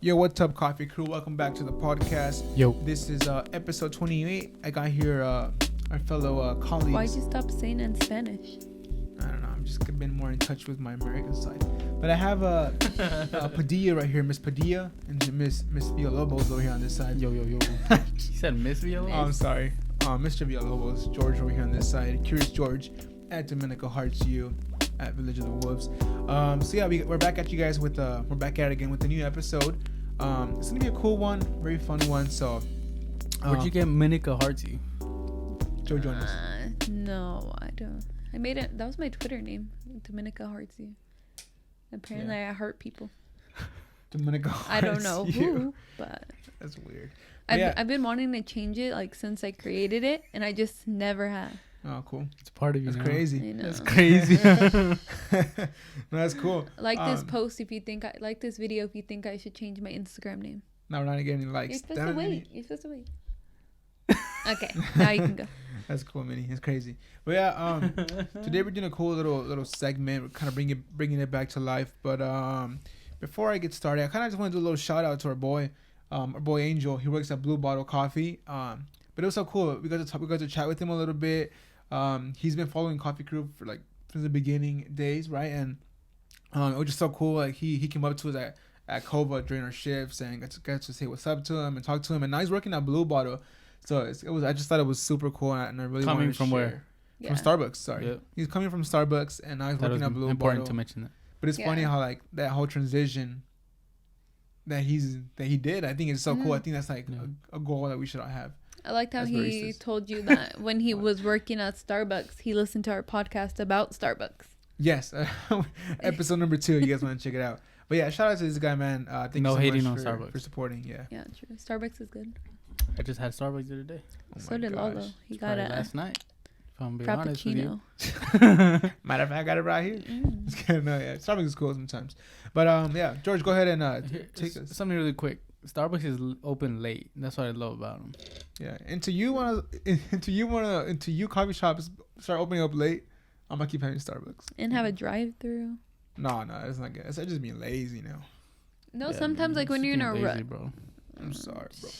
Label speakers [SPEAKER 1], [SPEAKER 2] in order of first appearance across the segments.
[SPEAKER 1] Yo, what's up, coffee crew? Welcome back to the podcast.
[SPEAKER 2] Yo.
[SPEAKER 1] This is episode 28. I got here our fellow colleagues.
[SPEAKER 3] Why'd you stop saying it in Spanish?
[SPEAKER 1] I don't know. I'm just been more in touch with my American side. But I have Padilla right here, Miss Padilla, and Miss Villalobos over here on this side.
[SPEAKER 2] Yo. You said Miss Villalobos?
[SPEAKER 1] Oh, I'm sorry. Mr. Villalobos, George over here on this side. Curious George at Domenico Hearts U at Village of the Wolves. So yeah, we're back at you guys with we're back at it again with a new episode. It's gonna be a cool one, very fun one. So,
[SPEAKER 2] where'd you get Monica Hartsy?
[SPEAKER 1] Joe joined us.
[SPEAKER 3] No, I don't. I made it. That was my Twitter name, Dominica Heartsy. Apparently, I heart people.
[SPEAKER 1] Domenico.
[SPEAKER 3] I don't know who, but
[SPEAKER 1] that's weird.
[SPEAKER 3] I've been wanting to change it like since I created it, and I just never have.
[SPEAKER 1] Oh, cool.
[SPEAKER 2] It's part of you.
[SPEAKER 1] That's
[SPEAKER 2] now.
[SPEAKER 1] crazy.
[SPEAKER 3] I know.
[SPEAKER 2] That's crazy.
[SPEAKER 1] No, that's cool.
[SPEAKER 3] Like this post if you think I like this video if you think I should change my Instagram name.
[SPEAKER 1] No, we're not getting any likes.
[SPEAKER 3] You're supposed to wait. You're supposed to wait. Okay, now you can go.
[SPEAKER 1] That's cool, Minnie. It's crazy. But yeah, today we're doing a cool little segment. We're kind of bringing it back to life. But before I get started, I kind of just want to do a little shout out to our boy Angel. He works at Blue Bottle Coffee. But it was so cool. We got to chat with him a little bit. He's been following Coffee Crew for like since the beginning days, right? And it was just so cool. Like he came up to us at Kova during our shifts and got to say what's up to him and talk to him. And now he's working at Blue Bottle, so it was. I just thought it was super cool, and I really
[SPEAKER 2] coming
[SPEAKER 1] wanted to
[SPEAKER 2] from
[SPEAKER 1] share.
[SPEAKER 2] where?
[SPEAKER 1] From Starbucks. Sorry,
[SPEAKER 2] Yep.
[SPEAKER 1] He's coming from Starbucks, and now he's working at Blue
[SPEAKER 2] important
[SPEAKER 1] Bottle.
[SPEAKER 2] to mention that.
[SPEAKER 1] But it's funny how like that whole transition that he did. I think it's so cool. I think that's like a goal that we should all have.
[SPEAKER 3] I liked how he told you that when he was working at Starbucks, he listened to our podcast about Starbucks.
[SPEAKER 1] Yes, episode number 2. You guys want to check it out. But yeah, shout out to this guy, man. Thank
[SPEAKER 2] no
[SPEAKER 1] you so
[SPEAKER 2] hating
[SPEAKER 1] much
[SPEAKER 2] on Starbucks
[SPEAKER 1] for supporting. Yeah,
[SPEAKER 3] True. Starbucks is good.
[SPEAKER 2] I just had Starbucks the other day.
[SPEAKER 1] Oh
[SPEAKER 3] So did Lolo. He got a
[SPEAKER 2] last night. If I'm being honest with you.
[SPEAKER 3] frappuccino.
[SPEAKER 1] Matter of fact, I got it right here. No, yeah, Starbucks is cool sometimes. But yeah, George, go ahead and take us.
[SPEAKER 2] Something really quick. Starbucks is open late. That's what I love about them.
[SPEAKER 1] Yeah, until you coffee shops start opening up late, I'm gonna keep having Starbucks
[SPEAKER 3] And have a drive-through.
[SPEAKER 1] No, it's not good. It's just being lazy now.
[SPEAKER 3] No, yeah, sometimes like when you're in a rut.
[SPEAKER 2] Bro.
[SPEAKER 1] I'm sorry, bro.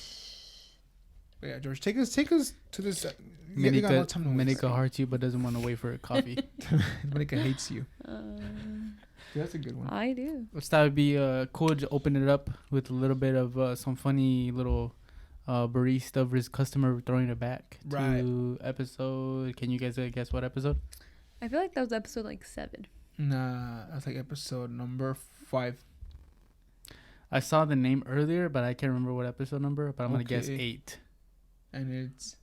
[SPEAKER 1] But yeah, George, take us to this.
[SPEAKER 2] Monica Hartsy, but doesn't want to wait for a coffee.
[SPEAKER 1] Monica hates you. Yeah, that's a good one.
[SPEAKER 3] I do.
[SPEAKER 2] Which that would be cool to open it up with a little bit of some funny little barista versus customer throwing it back to episode. Can you guys guess what episode?
[SPEAKER 3] I feel like that was episode like 7.
[SPEAKER 1] Nah, that's like episode number 5.
[SPEAKER 2] I saw the name earlier, but I can't remember what episode number. But I'm gonna guess 8.
[SPEAKER 1] And it's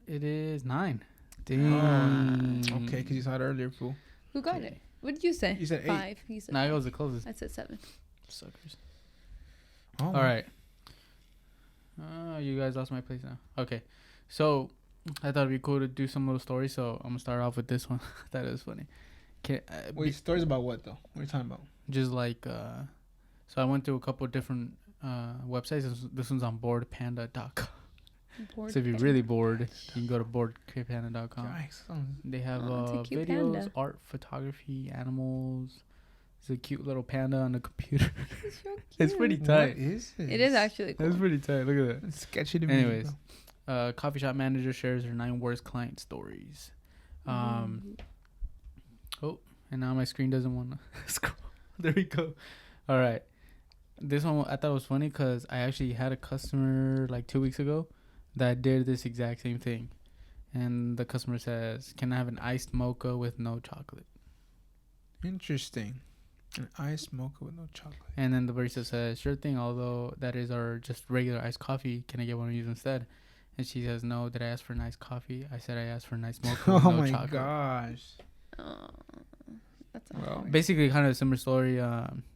[SPEAKER 2] it is 9. Damn.
[SPEAKER 1] Okay, because you saw it earlier, fool.
[SPEAKER 3] Who got it? What did you say?
[SPEAKER 1] You said
[SPEAKER 3] 5. He said
[SPEAKER 2] it was the closest.
[SPEAKER 3] I said 7.
[SPEAKER 2] Suckers.
[SPEAKER 1] Oh.
[SPEAKER 2] All right. You guys lost my place now. Okay. So I thought it'd be cool to do some little stories. So I'm gonna start off with this one. I thought it was funny.
[SPEAKER 1] Wait, stories about what though? What are you talking about?
[SPEAKER 2] Just like so I went to a couple of different websites. This one's on boardpanda.com. So if you're really bored, you can go to boardpanda.com.
[SPEAKER 1] Nice.
[SPEAKER 2] They have videos,
[SPEAKER 3] panda.
[SPEAKER 2] art, photography, animals. It's a cute little panda on the computer.
[SPEAKER 3] It's so cute.
[SPEAKER 2] It's pretty tight.
[SPEAKER 1] What is it?
[SPEAKER 3] It is actually cool.
[SPEAKER 2] It's pretty tight. Look at that.
[SPEAKER 1] It's sketchy to me.
[SPEAKER 2] Anyways, coffee shop manager shares her 9 worst client stories. Oh, and now my screen doesn't want to scroll. There we go. All right. This one I thought was funny because I actually had a customer like 2 weeks ago that did this exact same thing. And the customer says, "Can I have an iced mocha with no chocolate?"
[SPEAKER 1] Interesting. An iced mocha with no chocolate.
[SPEAKER 2] And then the barista says, "Sure thing, although that is our just regular iced coffee. Can I get one of these instead?" And she says, "No, did I ask for an iced coffee? I said I asked for an iced mocha with no chocolate."
[SPEAKER 1] Gosh.
[SPEAKER 3] That's
[SPEAKER 1] well,
[SPEAKER 2] basically kind of a similar story.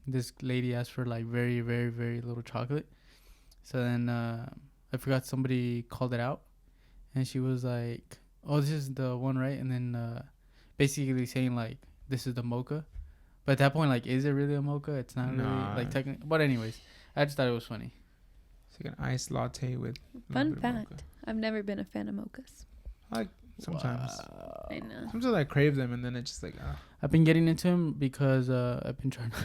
[SPEAKER 2] This lady asked for like very, very, very little chocolate. So then I forgot somebody called it out. And she was like, "Oh, this is the one, right?" And then basically saying like, "This is the mocha." But at that point, like, is it really a mocha? It's not really like technically. But anyways, I just thought it was funny.
[SPEAKER 1] It's like an iced latte with.
[SPEAKER 3] Fun fact: I've never been a fan of mochas.
[SPEAKER 1] Like sometimes.
[SPEAKER 2] Wow.
[SPEAKER 3] I know.
[SPEAKER 1] Sometimes I crave them, and then it's just like.
[SPEAKER 2] I've been getting into them because I've been trying to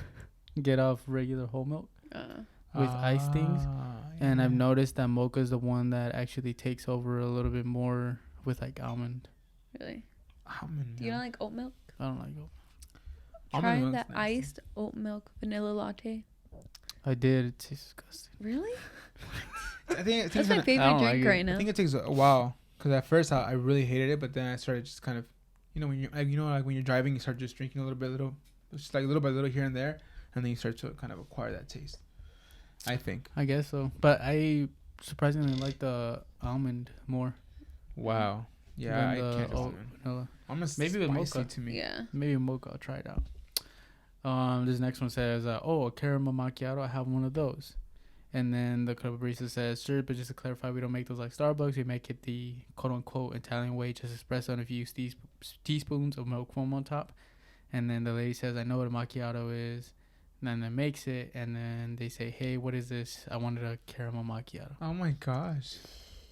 [SPEAKER 2] get off regular whole milk
[SPEAKER 3] Uh,
[SPEAKER 2] with ice things. And I've
[SPEAKER 1] yeah.
[SPEAKER 2] noticed that mocha is the one that actually takes over a little bit more with like almond.
[SPEAKER 3] really?
[SPEAKER 1] Almond
[SPEAKER 3] Do you
[SPEAKER 1] milk.
[SPEAKER 3] not like oat milk?
[SPEAKER 2] I don't like it.
[SPEAKER 1] Almond
[SPEAKER 3] Try
[SPEAKER 1] milk's
[SPEAKER 3] the
[SPEAKER 1] nasty.
[SPEAKER 3] iced oat milk vanilla latte.
[SPEAKER 2] I did. It tastes disgusting.
[SPEAKER 3] Really?
[SPEAKER 1] I think
[SPEAKER 3] That's
[SPEAKER 1] it's
[SPEAKER 3] my
[SPEAKER 1] gonna,
[SPEAKER 3] favorite
[SPEAKER 2] don't like
[SPEAKER 3] drink
[SPEAKER 2] it.
[SPEAKER 3] right
[SPEAKER 1] I
[SPEAKER 3] now.
[SPEAKER 1] think it takes a while because at first I really hated it, but then I started just kind of, when you like when you're driving, you start just drinking a little, just like little by little here and there, and then you start to kind of acquire that taste. I think.
[SPEAKER 2] I guess so. But I surprisingly like the almond more
[SPEAKER 1] Wow. Yeah, I
[SPEAKER 2] than the
[SPEAKER 1] can't.
[SPEAKER 2] oat vanilla.
[SPEAKER 1] Almost
[SPEAKER 2] Maybe with
[SPEAKER 1] spicy
[SPEAKER 2] mocha.
[SPEAKER 1] to me.
[SPEAKER 3] Yeah.
[SPEAKER 2] Maybe mocha. I'll try it out. This next one says, a caramel macchiato. I have one of those. And then the club barista says, sure, but just to clarify, we don't make those like Starbucks. We make it the quote-unquote Italian way, just espresso, and if you use teaspoons of milk foam on top. And then the lady says, I know what a macchiato is. And then they makes it, and then they say, hey, what is this? I wanted a caramel macchiato.
[SPEAKER 1] Oh my gosh,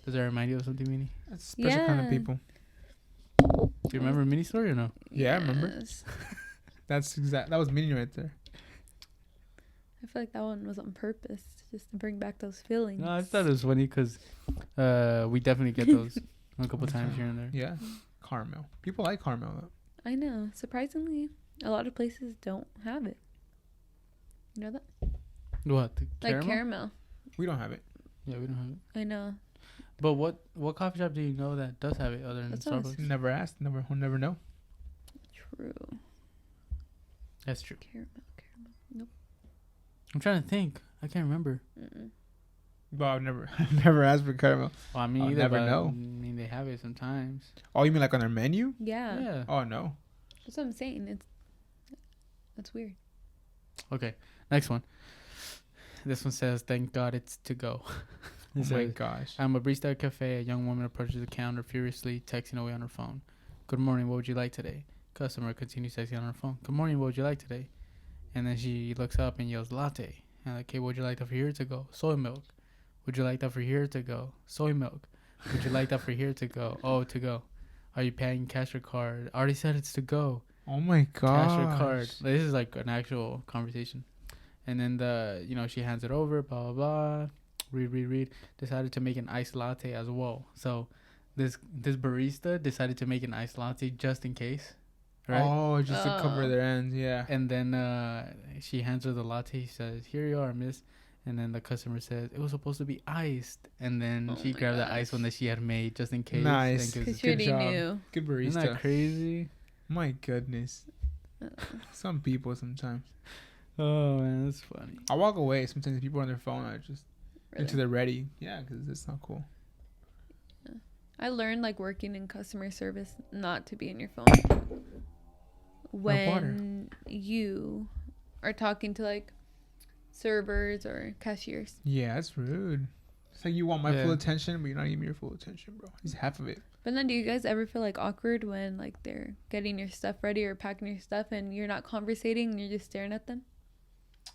[SPEAKER 2] Does that remind you of something, Minnie?
[SPEAKER 1] that's a special kind of
[SPEAKER 3] Yeah.
[SPEAKER 1] people.
[SPEAKER 2] Do you remember Minnie's story or no?
[SPEAKER 1] Yeah, I remember.
[SPEAKER 3] Yes.
[SPEAKER 1] That was meaning right there.
[SPEAKER 3] I feel like that one was on purpose, just to bring back those feelings.
[SPEAKER 2] No, I thought it was funny because we definitely get those a couple times here and there.
[SPEAKER 1] Yeah, caramel. People like caramel. Though.
[SPEAKER 3] I know. Surprisingly, a lot of places don't have it. You know that?
[SPEAKER 2] What? The
[SPEAKER 3] Like
[SPEAKER 2] caramel?
[SPEAKER 3] caramel.
[SPEAKER 1] We don't have it.
[SPEAKER 2] Yeah, we don't have it.
[SPEAKER 3] I know.
[SPEAKER 2] But what coffee shop do you know that does have it other than
[SPEAKER 3] That's what I was-
[SPEAKER 2] Starbucks?
[SPEAKER 1] Never asked. We'll never know.
[SPEAKER 3] True.
[SPEAKER 2] That's true.
[SPEAKER 3] Caramel.
[SPEAKER 2] I'm trying to think. I can't remember.
[SPEAKER 3] Mm-mm.
[SPEAKER 1] Well, I've never asked for caramel.
[SPEAKER 2] Well, I mean,
[SPEAKER 1] I'll
[SPEAKER 2] either,
[SPEAKER 1] never
[SPEAKER 2] but
[SPEAKER 1] know.
[SPEAKER 2] I mean, they have it sometimes.
[SPEAKER 1] Oh, you mean like on their menu?
[SPEAKER 3] Yeah.
[SPEAKER 2] Yeah.
[SPEAKER 1] Oh no.
[SPEAKER 3] That's what I'm saying. That's weird.
[SPEAKER 2] Okay. Next one. This one says, "Thank God it's to go."
[SPEAKER 1] Oh
[SPEAKER 2] It
[SPEAKER 1] my
[SPEAKER 2] says,
[SPEAKER 1] gosh.
[SPEAKER 2] I'm a barista at a cafe. A young woman approaches the counter furiously, texting away on her phone. Good morning. What would you like today? Customer continues texting on her phone. Good morning. What would you like today? And then she looks up and yells, latte. And like, hey, would you like that for here to go? Soy milk. Would you like that for here to go? Soy milk. Would you like that for here to go? Oh, to go. Are you paying cash or card? I already said it's to go.
[SPEAKER 1] Oh my gosh.
[SPEAKER 2] Cash or card. This is like an actual conversation. And then she hands it over, blah, blah, blah. Read. Decided to make an iced latte as well. So this barista decided to make an iced latte just in case. Right?
[SPEAKER 1] Oh, just to cover
[SPEAKER 3] Oh.
[SPEAKER 1] their ends, yeah.
[SPEAKER 2] And then she hands her the latte. She says, here you are, miss. And then the customer says, it was supposed to be iced. And then
[SPEAKER 3] Oh
[SPEAKER 2] she
[SPEAKER 3] my
[SPEAKER 2] grabbed the
[SPEAKER 3] gosh.
[SPEAKER 2] ice one that she had made just in case.
[SPEAKER 1] Nice.
[SPEAKER 2] And 'cause-
[SPEAKER 3] Because she already
[SPEAKER 1] job.
[SPEAKER 3] knew.
[SPEAKER 1] Good
[SPEAKER 2] Isn't
[SPEAKER 1] barista.
[SPEAKER 2] that crazy?
[SPEAKER 1] My goodness.
[SPEAKER 3] Uh,
[SPEAKER 1] Some people sometimes.
[SPEAKER 2] Oh, man, that's funny.
[SPEAKER 1] I walk away. Sometimes people are on their phone. I just
[SPEAKER 3] really.
[SPEAKER 1] until they're ready. Yeah, because it's not cool.
[SPEAKER 3] I learned like working in customer service not to be in your phone
[SPEAKER 1] water.
[SPEAKER 3] when you are talking to like servers or cashiers.
[SPEAKER 1] Yeah, that's rude. It's like you want my
[SPEAKER 2] Yeah.
[SPEAKER 1] full attention, but you're not giving me your full attention, bro. It's half of it.
[SPEAKER 3] But then do you guys ever feel like awkward when like they're getting your stuff ready or packing your stuff and you're not conversating and you're just staring at them?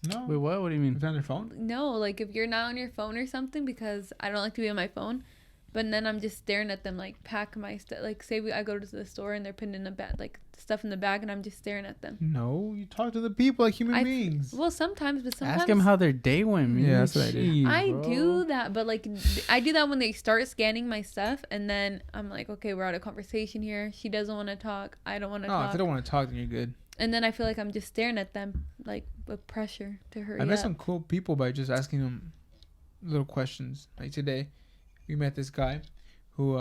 [SPEAKER 1] No.
[SPEAKER 2] Wait, what? What do you mean?
[SPEAKER 1] If they're on their phone?
[SPEAKER 3] No, like if you're not on your phone or something, because I don't like to be on my phone, but then I'm just staring at them like pack my stuff. Like say I go to the store and they're putting in a bag, like stuff in the bag, and I'm just staring at them.
[SPEAKER 1] No, you talk to the people like human beings.
[SPEAKER 3] Well, sometimes, but sometimes
[SPEAKER 2] Ask them how their day went, man.
[SPEAKER 1] Yeah, that's what I do.
[SPEAKER 2] Jeez,
[SPEAKER 3] I
[SPEAKER 2] bro.
[SPEAKER 3] do that, but like I do that when they start scanning my stuff, and then I'm like, okay, we're out of conversation here. She doesn't want to talk. I don't want to
[SPEAKER 1] No, if
[SPEAKER 3] talk.
[SPEAKER 1] they don't want to talk, then you're good.
[SPEAKER 3] And then I feel like I'm just staring at them, like with pressure to hurry
[SPEAKER 1] I met
[SPEAKER 3] up.
[SPEAKER 1] some cool people by just asking them little questions. Like today, we met this guy who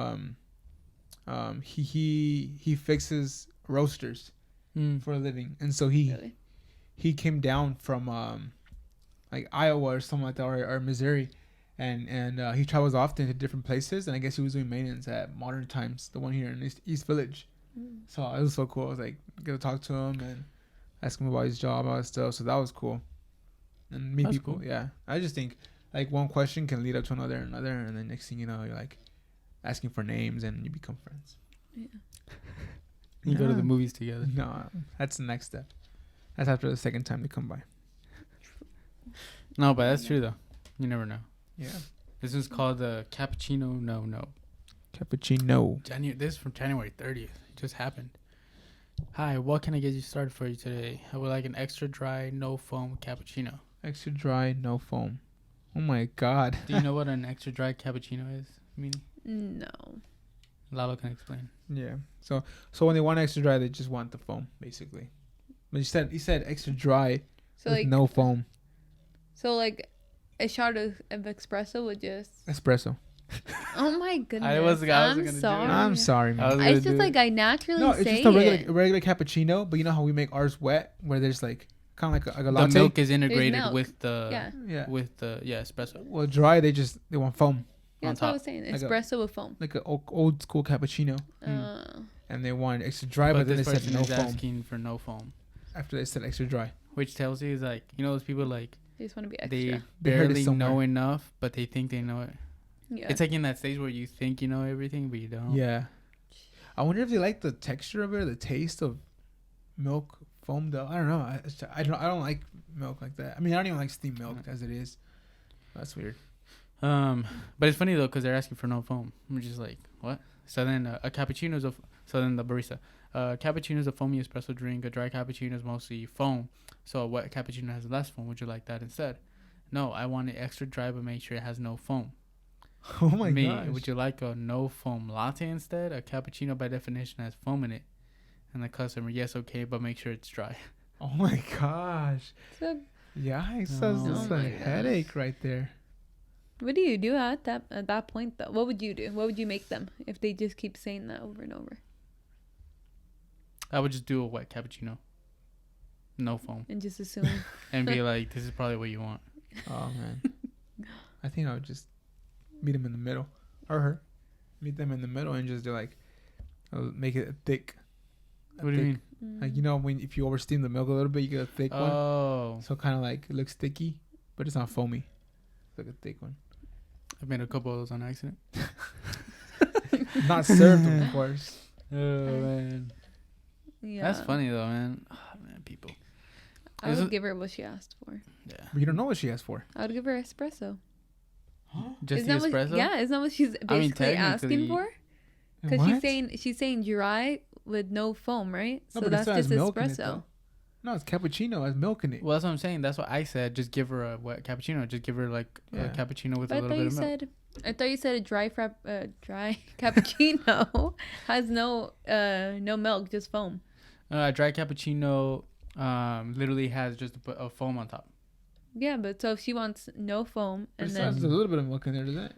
[SPEAKER 1] he fixes roasters for a living, and so
[SPEAKER 3] Really?
[SPEAKER 1] he came down from like Iowa or something like that, or Missouri, and he travels often to different places, and I guess he was doing maintenance at Modern Times, the one here in East Village. So it was so cool. I was like, get to talk to him and ask him about his job, all that stuff. So that was cool. And meet
[SPEAKER 2] That's
[SPEAKER 1] people,
[SPEAKER 2] cool.
[SPEAKER 1] yeah. I just think like one question can lead up to another, and then next thing you know, you're like asking for names and you become friends.
[SPEAKER 3] Yeah.
[SPEAKER 2] You go to
[SPEAKER 1] Yeah.
[SPEAKER 2] the movies together.
[SPEAKER 1] No, that's the next step. That's after the second time they come by.
[SPEAKER 2] No, but that's true though. You never know.
[SPEAKER 1] Yeah.
[SPEAKER 2] This is called the cappuccino. No.
[SPEAKER 1] Cappuccino.
[SPEAKER 2] This is from January 30th. It just happened. Hi, what can I get you started for you today? I would like an extra dry, no foam cappuccino.
[SPEAKER 1] Extra dry, no foam. Oh my god.
[SPEAKER 2] Do you know what an extra dry cappuccino is?
[SPEAKER 3] No.
[SPEAKER 2] Lalo can explain.
[SPEAKER 1] Yeah. So when they want extra dry, they just want the foam, basically. But he said extra dry
[SPEAKER 3] So
[SPEAKER 1] with
[SPEAKER 3] like
[SPEAKER 1] no foam.
[SPEAKER 3] So like a shot of espresso would just.
[SPEAKER 1] Espresso.
[SPEAKER 3] Oh my goodness!
[SPEAKER 2] I was gonna do it.
[SPEAKER 3] sorry.
[SPEAKER 1] I'm sorry, man.
[SPEAKER 3] It's just like I naturally
[SPEAKER 1] No, it's
[SPEAKER 3] say
[SPEAKER 1] just a
[SPEAKER 3] it.
[SPEAKER 1] regular cappuccino. But you know how we make ours wet, where there's like kind of like a
[SPEAKER 2] The
[SPEAKER 1] latte.
[SPEAKER 2] milk is integrated
[SPEAKER 3] milk.
[SPEAKER 2] with the
[SPEAKER 3] Yeah.
[SPEAKER 2] espresso.
[SPEAKER 1] Well, dry they want foam,
[SPEAKER 3] Yeah,
[SPEAKER 2] on
[SPEAKER 3] that's what I
[SPEAKER 2] top.
[SPEAKER 3] was saying.
[SPEAKER 1] Like a-
[SPEAKER 3] Espresso with foam.
[SPEAKER 1] like an old school cappuccino, and they want extra dry, but then they
[SPEAKER 2] this
[SPEAKER 1] said
[SPEAKER 2] person
[SPEAKER 1] no
[SPEAKER 2] is
[SPEAKER 1] foam
[SPEAKER 2] asking for no foam,
[SPEAKER 1] after they said extra dry.
[SPEAKER 2] which tells you is like, you know, those people like
[SPEAKER 3] They just want to be extra.
[SPEAKER 2] they
[SPEAKER 1] They heard it
[SPEAKER 2] barely
[SPEAKER 1] somewhere.
[SPEAKER 2] know enough, but they think they know it.
[SPEAKER 3] Yeah.
[SPEAKER 2] It's like in that stage where you think you know everything, but you don't.
[SPEAKER 1] Yeah, I wonder if they like the texture of it, or the taste of milk foam. Though I don't know. I don't like milk like that. I mean, I don't even like steamed milk as it is. That's weird.
[SPEAKER 2] But it's funny though because they're asking for no foam. I'm just like, what? So then a cappuccino is so then the barista, cappuccino is a foamy espresso drink. A dry cappuccino is mostly foam. So a wet cappuccino has less foam. Would you like that instead? No, I want it extra dry, but make sure it has no foam.
[SPEAKER 1] Oh my gosh.
[SPEAKER 2] Would you like a no foam latte instead? A cappuccino by definition has foam in it. And the customer, yes, okay, but make sure it's dry.
[SPEAKER 1] Oh my gosh.
[SPEAKER 3] So,
[SPEAKER 1] Yikes,
[SPEAKER 2] Oh
[SPEAKER 1] that's
[SPEAKER 3] my
[SPEAKER 1] a
[SPEAKER 3] gosh.
[SPEAKER 1] headache right there.
[SPEAKER 3] what do you do at that point though? What would you do? What would you make them if they just keep saying that over and over
[SPEAKER 2] I would just do a wet cappuccino. No foam.
[SPEAKER 3] and just assume?
[SPEAKER 2] And be like, this is probably what you want.
[SPEAKER 1] Oh man. I think I would just meet him in the middle, or her. Meet them in the middle and just do like, make it thick.
[SPEAKER 2] What do you mean?
[SPEAKER 1] Like, you know, if you oversteam the milk a little bit, you get a thick one.
[SPEAKER 2] Oh.
[SPEAKER 1] So kind of like it looks sticky, but it's not foamy. It's like a thick one.
[SPEAKER 2] I've made a couple of those on accident.
[SPEAKER 1] Not served, of course.
[SPEAKER 2] Oh, man.
[SPEAKER 3] Yeah.
[SPEAKER 2] That's funny, though, man. Oh, man, people.
[SPEAKER 3] I
[SPEAKER 2] Is
[SPEAKER 3] would
[SPEAKER 2] it-
[SPEAKER 3] give her what she asked for.
[SPEAKER 2] Yeah.
[SPEAKER 1] But you don't know what she asked for.
[SPEAKER 3] I would give her espresso.
[SPEAKER 2] Just
[SPEAKER 3] Isn't
[SPEAKER 2] the
[SPEAKER 3] that what-
[SPEAKER 2] espresso?
[SPEAKER 3] yeah, isn't that what she's
[SPEAKER 2] I mean,
[SPEAKER 3] basically asking
[SPEAKER 2] technically-
[SPEAKER 3] for? Because
[SPEAKER 1] What?
[SPEAKER 3] she's saying dry with no foam, right?
[SPEAKER 1] No,
[SPEAKER 3] So
[SPEAKER 1] but it
[SPEAKER 3] that's
[SPEAKER 1] still has
[SPEAKER 3] just
[SPEAKER 1] milk in it,
[SPEAKER 3] espresso.
[SPEAKER 1] though. No, it's cappuccino. It has milk in it.
[SPEAKER 2] Well, that's what I'm saying. That's what I said. Just give her a wet cappuccino. Just give her, like,
[SPEAKER 1] Yeah.
[SPEAKER 2] a cappuccino with
[SPEAKER 3] But
[SPEAKER 2] a
[SPEAKER 3] I
[SPEAKER 2] little
[SPEAKER 3] thought
[SPEAKER 2] bit
[SPEAKER 3] you
[SPEAKER 2] of milk.
[SPEAKER 3] said a dry cappuccino has no milk, just foam.
[SPEAKER 2] A dry cappuccino literally has just a foam on top.
[SPEAKER 3] Yeah, but so if she wants no foam
[SPEAKER 1] But
[SPEAKER 3] and
[SPEAKER 1] it still has
[SPEAKER 3] then
[SPEAKER 1] a little bit of milk in there, doesn't it?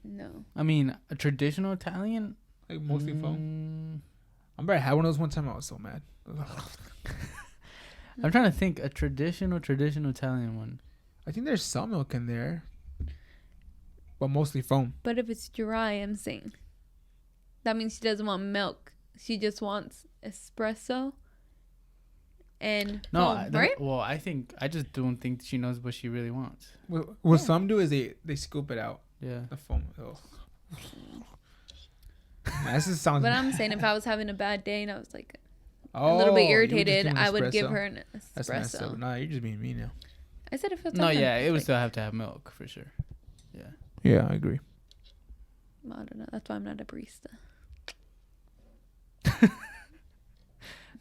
[SPEAKER 3] no.
[SPEAKER 2] I mean, a traditional Italian.
[SPEAKER 1] Like mostly foam.
[SPEAKER 2] Mm,
[SPEAKER 1] I remember I had one of those one time. I was so mad.
[SPEAKER 2] I'm trying to think. A traditional Italian one.
[SPEAKER 1] I think there's some milk in there, but mostly foam.
[SPEAKER 3] But if it's dry, I'm saying that means she doesn't want milk. She just wants espresso and
[SPEAKER 2] No,
[SPEAKER 3] foam, right?
[SPEAKER 2] I just don't think she knows what she really wants.
[SPEAKER 1] What some do is they scoop it out,
[SPEAKER 2] Yeah.
[SPEAKER 1] the foam. Ugh. That just sounds.
[SPEAKER 3] But I'm saying if I was having a bad day and I was like
[SPEAKER 1] oh,
[SPEAKER 3] a little bit
[SPEAKER 1] you would just
[SPEAKER 3] irritated,
[SPEAKER 1] do an
[SPEAKER 3] I would give
[SPEAKER 1] espresso?
[SPEAKER 3] her an
[SPEAKER 1] That's messed up.
[SPEAKER 3] espresso.
[SPEAKER 1] Nah, you're just being mean now.
[SPEAKER 3] I said if it's
[SPEAKER 2] No,
[SPEAKER 3] something
[SPEAKER 2] yeah, it would
[SPEAKER 3] like-
[SPEAKER 2] still have to have milk for sure. Yeah.
[SPEAKER 1] Yeah, I agree.
[SPEAKER 3] I don't know. That's why I'm not a barista.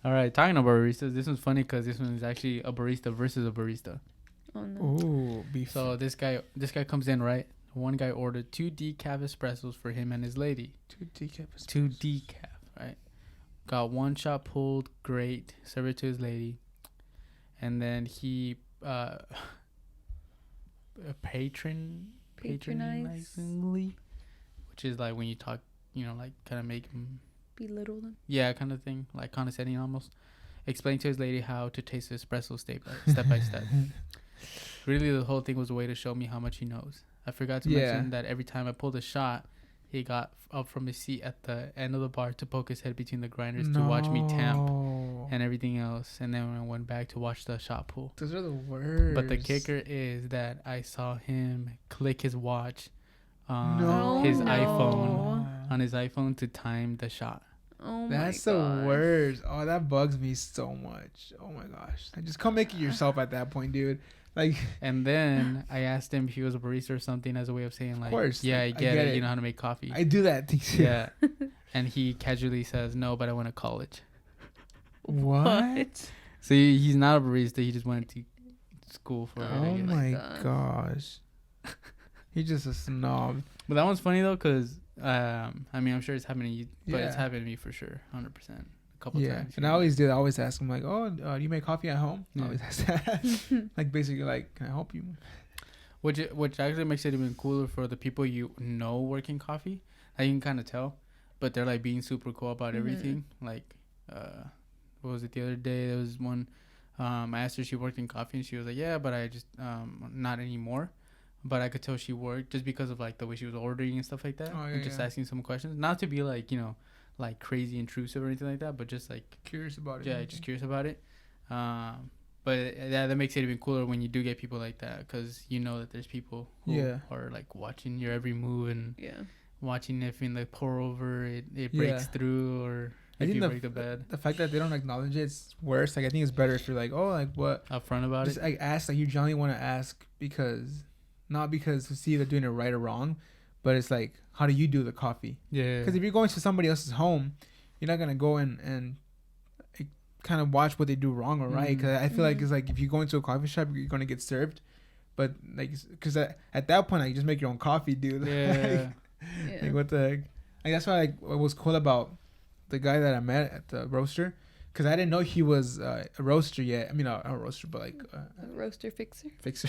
[SPEAKER 2] All right, talking about baristas, this one's funny because this one is actually a barista versus a barista.
[SPEAKER 3] Oh no.
[SPEAKER 1] Ooh, beef.
[SPEAKER 2] So this guy comes in, right? One guy ordered 2 decaf espressos for him and his lady.
[SPEAKER 1] 2 decaf.
[SPEAKER 2] 2 decaf, right? Got 1 shot pulled, great. Served it to his lady, and then he patronizingly, which is like when you talk, you know, like kind of make him,
[SPEAKER 3] Belittle them.
[SPEAKER 2] yeah, kind of thing, like condescending almost. Explained to his lady how to taste the espresso step by step. Really, the whole thing was a way to show me how much he knows. I forgot to mention that every time I pulled a shot, he got up from his seat at the end of the bar to poke his head between the grinders to watch me tamp and everything else. And then I went back to watch the shot pull.
[SPEAKER 1] Those are the worst.
[SPEAKER 2] But the kicker is that I saw him click his watch on
[SPEAKER 1] No.
[SPEAKER 2] his
[SPEAKER 3] No.
[SPEAKER 2] iPhone to time the shot.
[SPEAKER 3] Oh
[SPEAKER 1] That's
[SPEAKER 3] my
[SPEAKER 1] the
[SPEAKER 3] gosh.
[SPEAKER 1] worst. Oh, that bugs me so much. Oh my gosh. Just come make it yourself at that point, dude. Like,
[SPEAKER 2] And then I asked him if he was a barista or something as a way of saying like,
[SPEAKER 1] course,
[SPEAKER 2] yeah,
[SPEAKER 1] I
[SPEAKER 2] I get
[SPEAKER 1] get
[SPEAKER 2] it.
[SPEAKER 1] it.
[SPEAKER 2] You know how to make coffee.
[SPEAKER 1] I do that thing too.
[SPEAKER 2] Yeah. And he casually says, no, but I went to college.
[SPEAKER 1] What?
[SPEAKER 2] So he's not a barista. He just went to school for it. I
[SPEAKER 1] Oh
[SPEAKER 2] guess.
[SPEAKER 1] my
[SPEAKER 3] God.
[SPEAKER 1] gosh. He's just a snob.
[SPEAKER 2] But that one's funny though, cause I mean, I'm sure it's happening to you, but it's
[SPEAKER 1] Yeah.
[SPEAKER 2] happened to me for sure, 100%. A couple
[SPEAKER 1] Yeah.
[SPEAKER 2] times.
[SPEAKER 1] And I always did. I always ask him like, "Oh, do you make coffee at home?" I
[SPEAKER 2] Yeah.
[SPEAKER 1] always ask that. Like basically, like, "Can I help you?"
[SPEAKER 2] Which actually makes it even cooler for the people you know working coffee. I can kind of tell, but they're like being super cool about everything. Like, what was it the other day? There was one. I asked her if she worked in coffee, and she was like, "Yeah, but I just not anymore." But I could tell she worked just because of like the way she was ordering and stuff like that,
[SPEAKER 1] Oh, yeah,
[SPEAKER 2] and just asking some questions. Not to be like like crazy intrusive or anything like that, but just like
[SPEAKER 1] Curious about it.
[SPEAKER 2] yeah, just curious about it. But that makes it even cooler when you do get people like that, because you know that there's people who are like watching your every move and watching if in the pour over it breaks through, or
[SPEAKER 1] I
[SPEAKER 2] if
[SPEAKER 1] think
[SPEAKER 2] you break the bed.
[SPEAKER 1] The fact that they don't acknowledge it's worse. Like I think it's better if you're like, oh, like what?
[SPEAKER 2] Upfront about
[SPEAKER 1] Just
[SPEAKER 2] it.
[SPEAKER 1] like ask, like you generally want to ask not because to see if they're doing it right or wrong, but it's like, how do you do the coffee?
[SPEAKER 2] Yeah.
[SPEAKER 1] Because if you're going to somebody else's home, you're not gonna go and like, kind of watch what they do wrong or right. Because I feel like it's like if you go into a coffee shop, you're gonna get served, but like because at that point, like, you just make your own coffee, dude.
[SPEAKER 2] Yeah.
[SPEAKER 1] Like what the heck? Like that's why like what was cool about the guy that I met at the roaster, because I didn't know he was a roaster yet. I mean, not a roaster, but like
[SPEAKER 3] A roaster fixer.
[SPEAKER 1] fixer,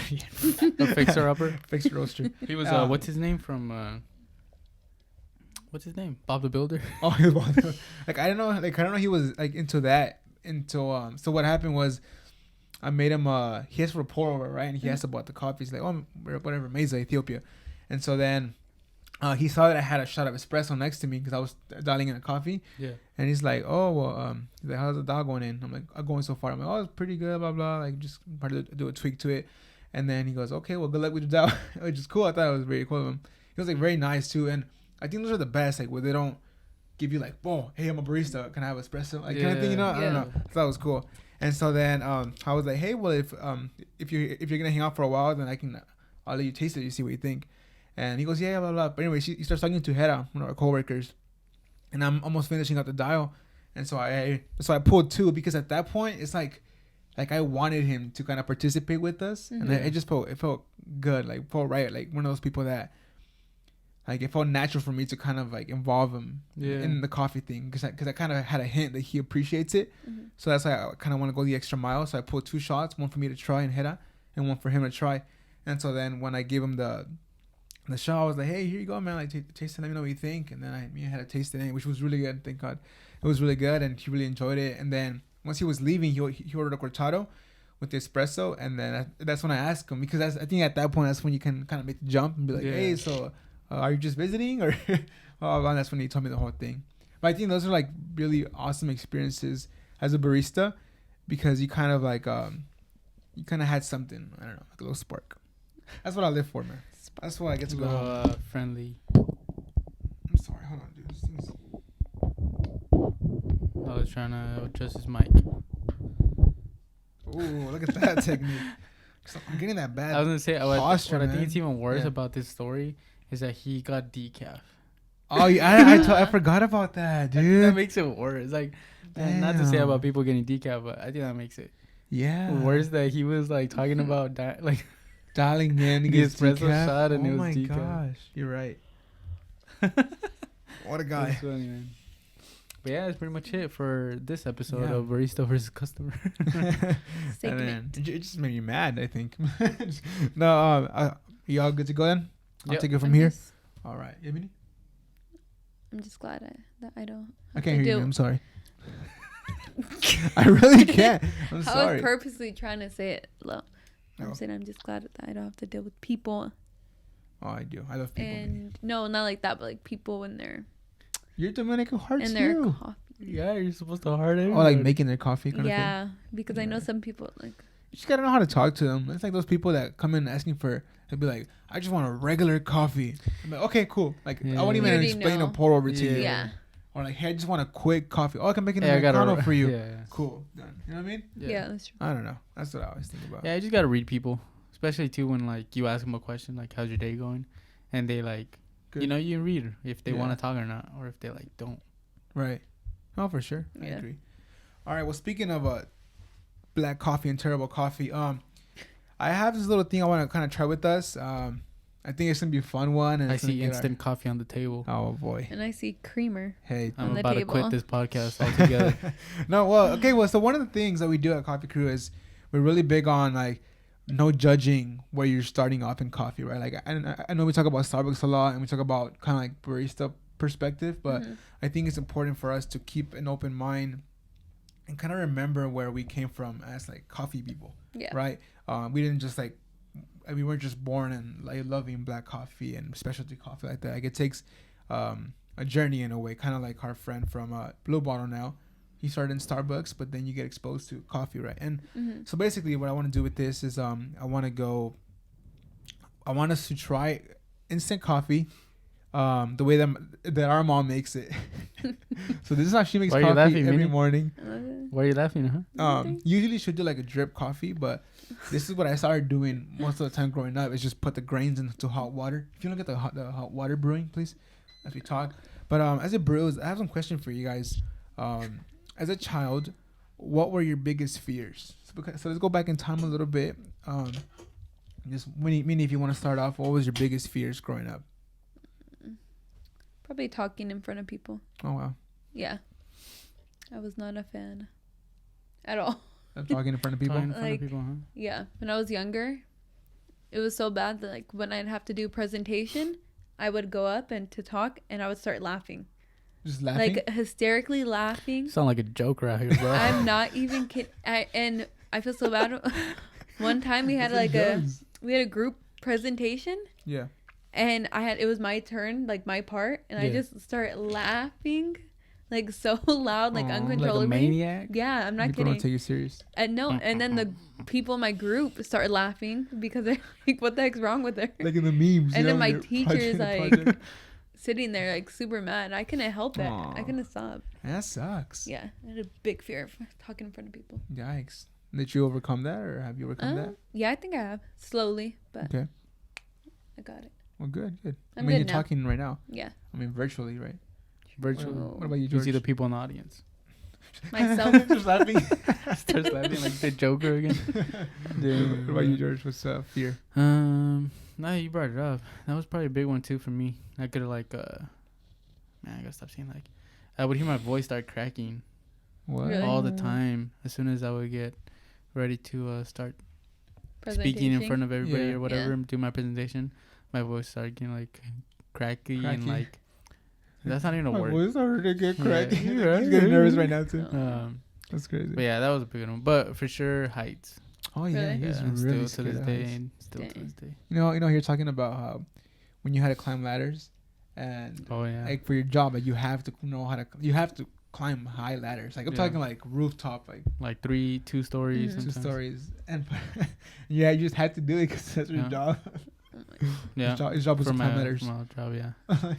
[SPEAKER 2] A fixer upper.
[SPEAKER 1] fixer roaster.
[SPEAKER 2] He was what's his name from? What's his name? Bob the Builder.
[SPEAKER 1] Oh, he was like I don't know, like I don't know he was like into that until so what happened was I made him he asked for a pour over, right, and he asked about the coffee. He's like, oh, whatever, Mesa, Ethiopia, and so then. He saw that I had a shot of espresso next to me because I was dialing in a coffee. Yeah. And he's like, oh, well, he's like, how's the dog going in? I'm like, I'm going so far. I'm like, oh, it's pretty good, blah, blah. Like, just probably do a tweak to it. And then he goes, okay, well, good luck with your dog, which is cool. I thought it was very cool of him. He was, like, very nice, too. And I think those are the best, like, where they don't give you, like, oh, hey, I'm a barista. Can I have espresso? Like, kind of thing, you know? I don't know. I thought it was cool. And so then I was like, hey, well, if you're going to hang out for a while, then I'll let you taste it. You see what you think. And he goes, yeah, blah, blah. But anyway, he starts talking to Hera, one of our coworkers. And I'm almost finishing up the dial. And so I pulled two because at that point, it's like I wanted him to kind of participate with us. Mm-hmm. And it felt good, like felt right. Like one of those people that, like it felt natural for me to kind of like involve him in the coffee thing. Because I kind of had a hint that he appreciates it. Mm-hmm. So that's why I kind of want to go the extra mile. So I pulled 2 shots, one for me to try in Hera and one for him to try. And so then when I gave him the shot, I was like, hey, here you go, man. Like, taste it. Let me know what you think. And then I had a taste it, which was really good. Thank God. It was really good, and he really enjoyed it. And then once he was leaving, he ordered a cortado with the espresso. And then that's when I asked him, because I think at that point, that's when you can kind of make the jump and be like, hey, so are you just visiting? Or and that's when he told me the whole thing. But I think those are like really awesome experiences as a barista, because you kind of like, you kind of had something, I don't know, like a little spark. That's what I live for, man. That's why I get to go
[SPEAKER 2] friendly.
[SPEAKER 1] I'm sorry, hold on, dude. This thing's...
[SPEAKER 2] I was trying to adjust his mic.
[SPEAKER 1] Ooh, look at that technique. I'm getting that bad.
[SPEAKER 2] I was gonna say
[SPEAKER 1] posture,
[SPEAKER 2] what I think it's even worse about this story is that he got decaf.
[SPEAKER 1] Oh, I forgot about that, dude.
[SPEAKER 2] That makes it worse. Like, not to say about people getting decaf, but I think that makes it worse that he was like talking about that, like.
[SPEAKER 1] Dialing in,
[SPEAKER 2] the espresso shot, and it was decaf.
[SPEAKER 1] Oh my gosh, you're right. What a guy.
[SPEAKER 2] That's funny, man. But yeah, that's pretty much it for this episode of Barista versus Customer.
[SPEAKER 1] And then it just made me mad, I think. No, you all good to go then? I'll take it from here. All right. Yemini?
[SPEAKER 3] I'm just glad that I don't.
[SPEAKER 1] I can't hear you. I'm sorry. I really can't. I'm sorry.
[SPEAKER 3] I was purposely trying to say it low. I'm saying I'm just glad that I don't have to deal with people. Oh,
[SPEAKER 1] I do. I love people.
[SPEAKER 3] And no, not like that, but like people when they're.
[SPEAKER 1] You're Dominican hearts
[SPEAKER 3] and their coffee.
[SPEAKER 2] Yeah, you're supposed to heart it.
[SPEAKER 1] Oh, like making their coffee kind
[SPEAKER 3] of thing? Because I know some people like.
[SPEAKER 1] You just gotta know how to talk to them. It's like those people that come in asking for. They'll be like, "I just want a regular coffee." I'm like, "Okay, cool." Like I won't even explain a pour over to you. Yeah. Or like, hey, I just want a quick coffee. Oh, I can make it Americano for you. Yeah. Cool. Done. You know what I mean?
[SPEAKER 3] Yeah, that's true.
[SPEAKER 1] I don't know. That's what I always think about.
[SPEAKER 2] Yeah, you just gotta read people, especially too when like you ask them a question like, "How's your day going?" and they like, good. You read if they want to talk or not, or if they like don't.
[SPEAKER 1] Right. Oh, for sure. I agree. All right. Well, speaking of black coffee and terrible coffee, I have this little thing I want to kind of try with us. I think it's gonna be a fun one. And
[SPEAKER 2] I
[SPEAKER 1] it's gonna
[SPEAKER 2] see
[SPEAKER 1] get
[SPEAKER 2] instant coffee on the table.
[SPEAKER 1] Oh boy.
[SPEAKER 3] And I see creamer.
[SPEAKER 1] Hey.
[SPEAKER 3] On
[SPEAKER 2] I'm
[SPEAKER 3] the
[SPEAKER 2] about to
[SPEAKER 3] table.
[SPEAKER 2] quit this podcast altogether.
[SPEAKER 1] No. Well. Okay. Well. So one of the things that we do at Coffee Crew is we're really big on like no judging where you're starting off in coffee, right? Like I know we talk about Starbucks a lot and we talk about kind of like barista perspective, but I think it's important for us to keep an open mind and kind of remember where we came from as like coffee people,
[SPEAKER 3] Yeah.
[SPEAKER 1] right? We didn't just like we weren't just born and like loving black coffee and specialty coffee like that. Like it takes a journey in a way, kind of like our friend from Blue Bottle now. He started in Starbucks, but then you get exposed to coffee, right? And so basically what I want to do with this is I want us to try instant coffee the way that our mom makes it. So this is how she makes
[SPEAKER 2] Why are you
[SPEAKER 1] coffee
[SPEAKER 2] laughing,
[SPEAKER 1] every
[SPEAKER 2] Minnie?
[SPEAKER 1] morning.
[SPEAKER 2] Why are you laughing, huh?
[SPEAKER 1] Usually she'll do like a drip coffee, but this is what I started doing most of the time growing up, is just put the grains into hot water. If you look at the hot water brewing, please, as we talk. But as it brews, I have some question for you guys. As a child, what were your biggest fears? So let's go back in time a little bit. Just Minnie, if you want to start off, what was your biggest fears growing up?
[SPEAKER 3] Probably talking in front of people.
[SPEAKER 1] Oh wow,
[SPEAKER 3] Yeah. I was not a fan at all.
[SPEAKER 1] I'm talking in front of people.
[SPEAKER 2] Talking in front
[SPEAKER 3] Like-
[SPEAKER 2] of people, huh?
[SPEAKER 3] Yeah. When I was younger, it was so bad that like when I'd have to do presentation, I would go up and to talk and I would start laughing.
[SPEAKER 1] Just laughing.
[SPEAKER 3] Like hysterically laughing.
[SPEAKER 2] You sound like a joker out here, bro.
[SPEAKER 3] I'm not even kidding. And I feel so bad. One time we had like a group presentation
[SPEAKER 1] Yeah.
[SPEAKER 3] and it was my turn, like my part, and I
[SPEAKER 1] Yeah.
[SPEAKER 3] just started laughing like so loud, like
[SPEAKER 1] Aw. Like a
[SPEAKER 2] like a
[SPEAKER 3] uncontrollably.
[SPEAKER 2] maniac.
[SPEAKER 3] Yeah, I'm not
[SPEAKER 1] People don't
[SPEAKER 3] kidding.
[SPEAKER 1] take you serious.
[SPEAKER 3] And no, and then the people in my group started laughing because they're like, "What the heck's wrong with her?"
[SPEAKER 1] Like in the memes.
[SPEAKER 3] And
[SPEAKER 1] you
[SPEAKER 3] then
[SPEAKER 1] know,
[SPEAKER 3] my
[SPEAKER 1] your
[SPEAKER 3] teacher
[SPEAKER 1] project-
[SPEAKER 3] is like
[SPEAKER 1] project.
[SPEAKER 3] sitting there like super mad. I couldn't help it.
[SPEAKER 1] Aw.
[SPEAKER 3] I couldn't stop.
[SPEAKER 1] That sucks.
[SPEAKER 3] Yeah, I had a big fear of talking in front of people.
[SPEAKER 1] Yikes. Did you overcome that, or have you overcome that?
[SPEAKER 3] Yeah, I think I have slowly, but
[SPEAKER 1] Okay.
[SPEAKER 3] I got it.
[SPEAKER 1] Well, good.
[SPEAKER 3] I'm
[SPEAKER 1] I mean,
[SPEAKER 3] good
[SPEAKER 1] you're
[SPEAKER 3] now.
[SPEAKER 1] talking right now.
[SPEAKER 3] Yeah,
[SPEAKER 1] I mean, virtually, right?
[SPEAKER 2] Virtually.
[SPEAKER 1] What about you,
[SPEAKER 2] You
[SPEAKER 1] George?
[SPEAKER 2] see the people in the audience.
[SPEAKER 3] myself.
[SPEAKER 1] Just laughing.
[SPEAKER 2] Starts laughing like the Joker again.
[SPEAKER 1] What about you, George? What's fear?
[SPEAKER 2] No, you brought it up. That was probably a big one too for me. I could like, man, I gotta stop saying like. I would hear my voice start cracking
[SPEAKER 1] What?
[SPEAKER 3] Really?
[SPEAKER 2] all the time as soon as I would get ready to start speaking in front of everybody
[SPEAKER 1] Yeah.
[SPEAKER 2] or whatever
[SPEAKER 3] Yeah.
[SPEAKER 2] and do my presentation. My voice started getting like cracky and
[SPEAKER 1] Cracky.
[SPEAKER 2] like. That's not even a
[SPEAKER 1] My
[SPEAKER 2] word.
[SPEAKER 1] voice started to get
[SPEAKER 2] Yeah.
[SPEAKER 1] cracky.
[SPEAKER 2] Yeah.
[SPEAKER 1] I'm getting nervous right now too.
[SPEAKER 3] Oh.
[SPEAKER 1] That's crazy.
[SPEAKER 2] But yeah, that was a big one. But for sure, heights.
[SPEAKER 1] Oh yeah,
[SPEAKER 3] Really?
[SPEAKER 1] he's
[SPEAKER 2] Yeah,
[SPEAKER 1] really
[SPEAKER 2] still to
[SPEAKER 1] scared
[SPEAKER 2] this
[SPEAKER 1] of
[SPEAKER 2] day,
[SPEAKER 1] heights.
[SPEAKER 2] and still to
[SPEAKER 3] Dang.
[SPEAKER 2] this day.
[SPEAKER 1] You know, you're talking about how when you had to climb ladders, and
[SPEAKER 2] Oh yeah.
[SPEAKER 1] like for your job, like you have to know how to. You have to climb high ladders. Like I'm
[SPEAKER 2] Yeah.
[SPEAKER 1] talking like rooftop, like
[SPEAKER 2] Like 2 stories.
[SPEAKER 3] Mhm.
[SPEAKER 1] 2
[SPEAKER 2] sometimes.
[SPEAKER 1] stories, and yeah, you just had to do it because that's your
[SPEAKER 2] Yeah.
[SPEAKER 1] job.
[SPEAKER 3] Oh my God.
[SPEAKER 2] Yeah.
[SPEAKER 1] His job was
[SPEAKER 2] For
[SPEAKER 1] to
[SPEAKER 2] my,
[SPEAKER 1] climb ladders.
[SPEAKER 2] for my job, yeah.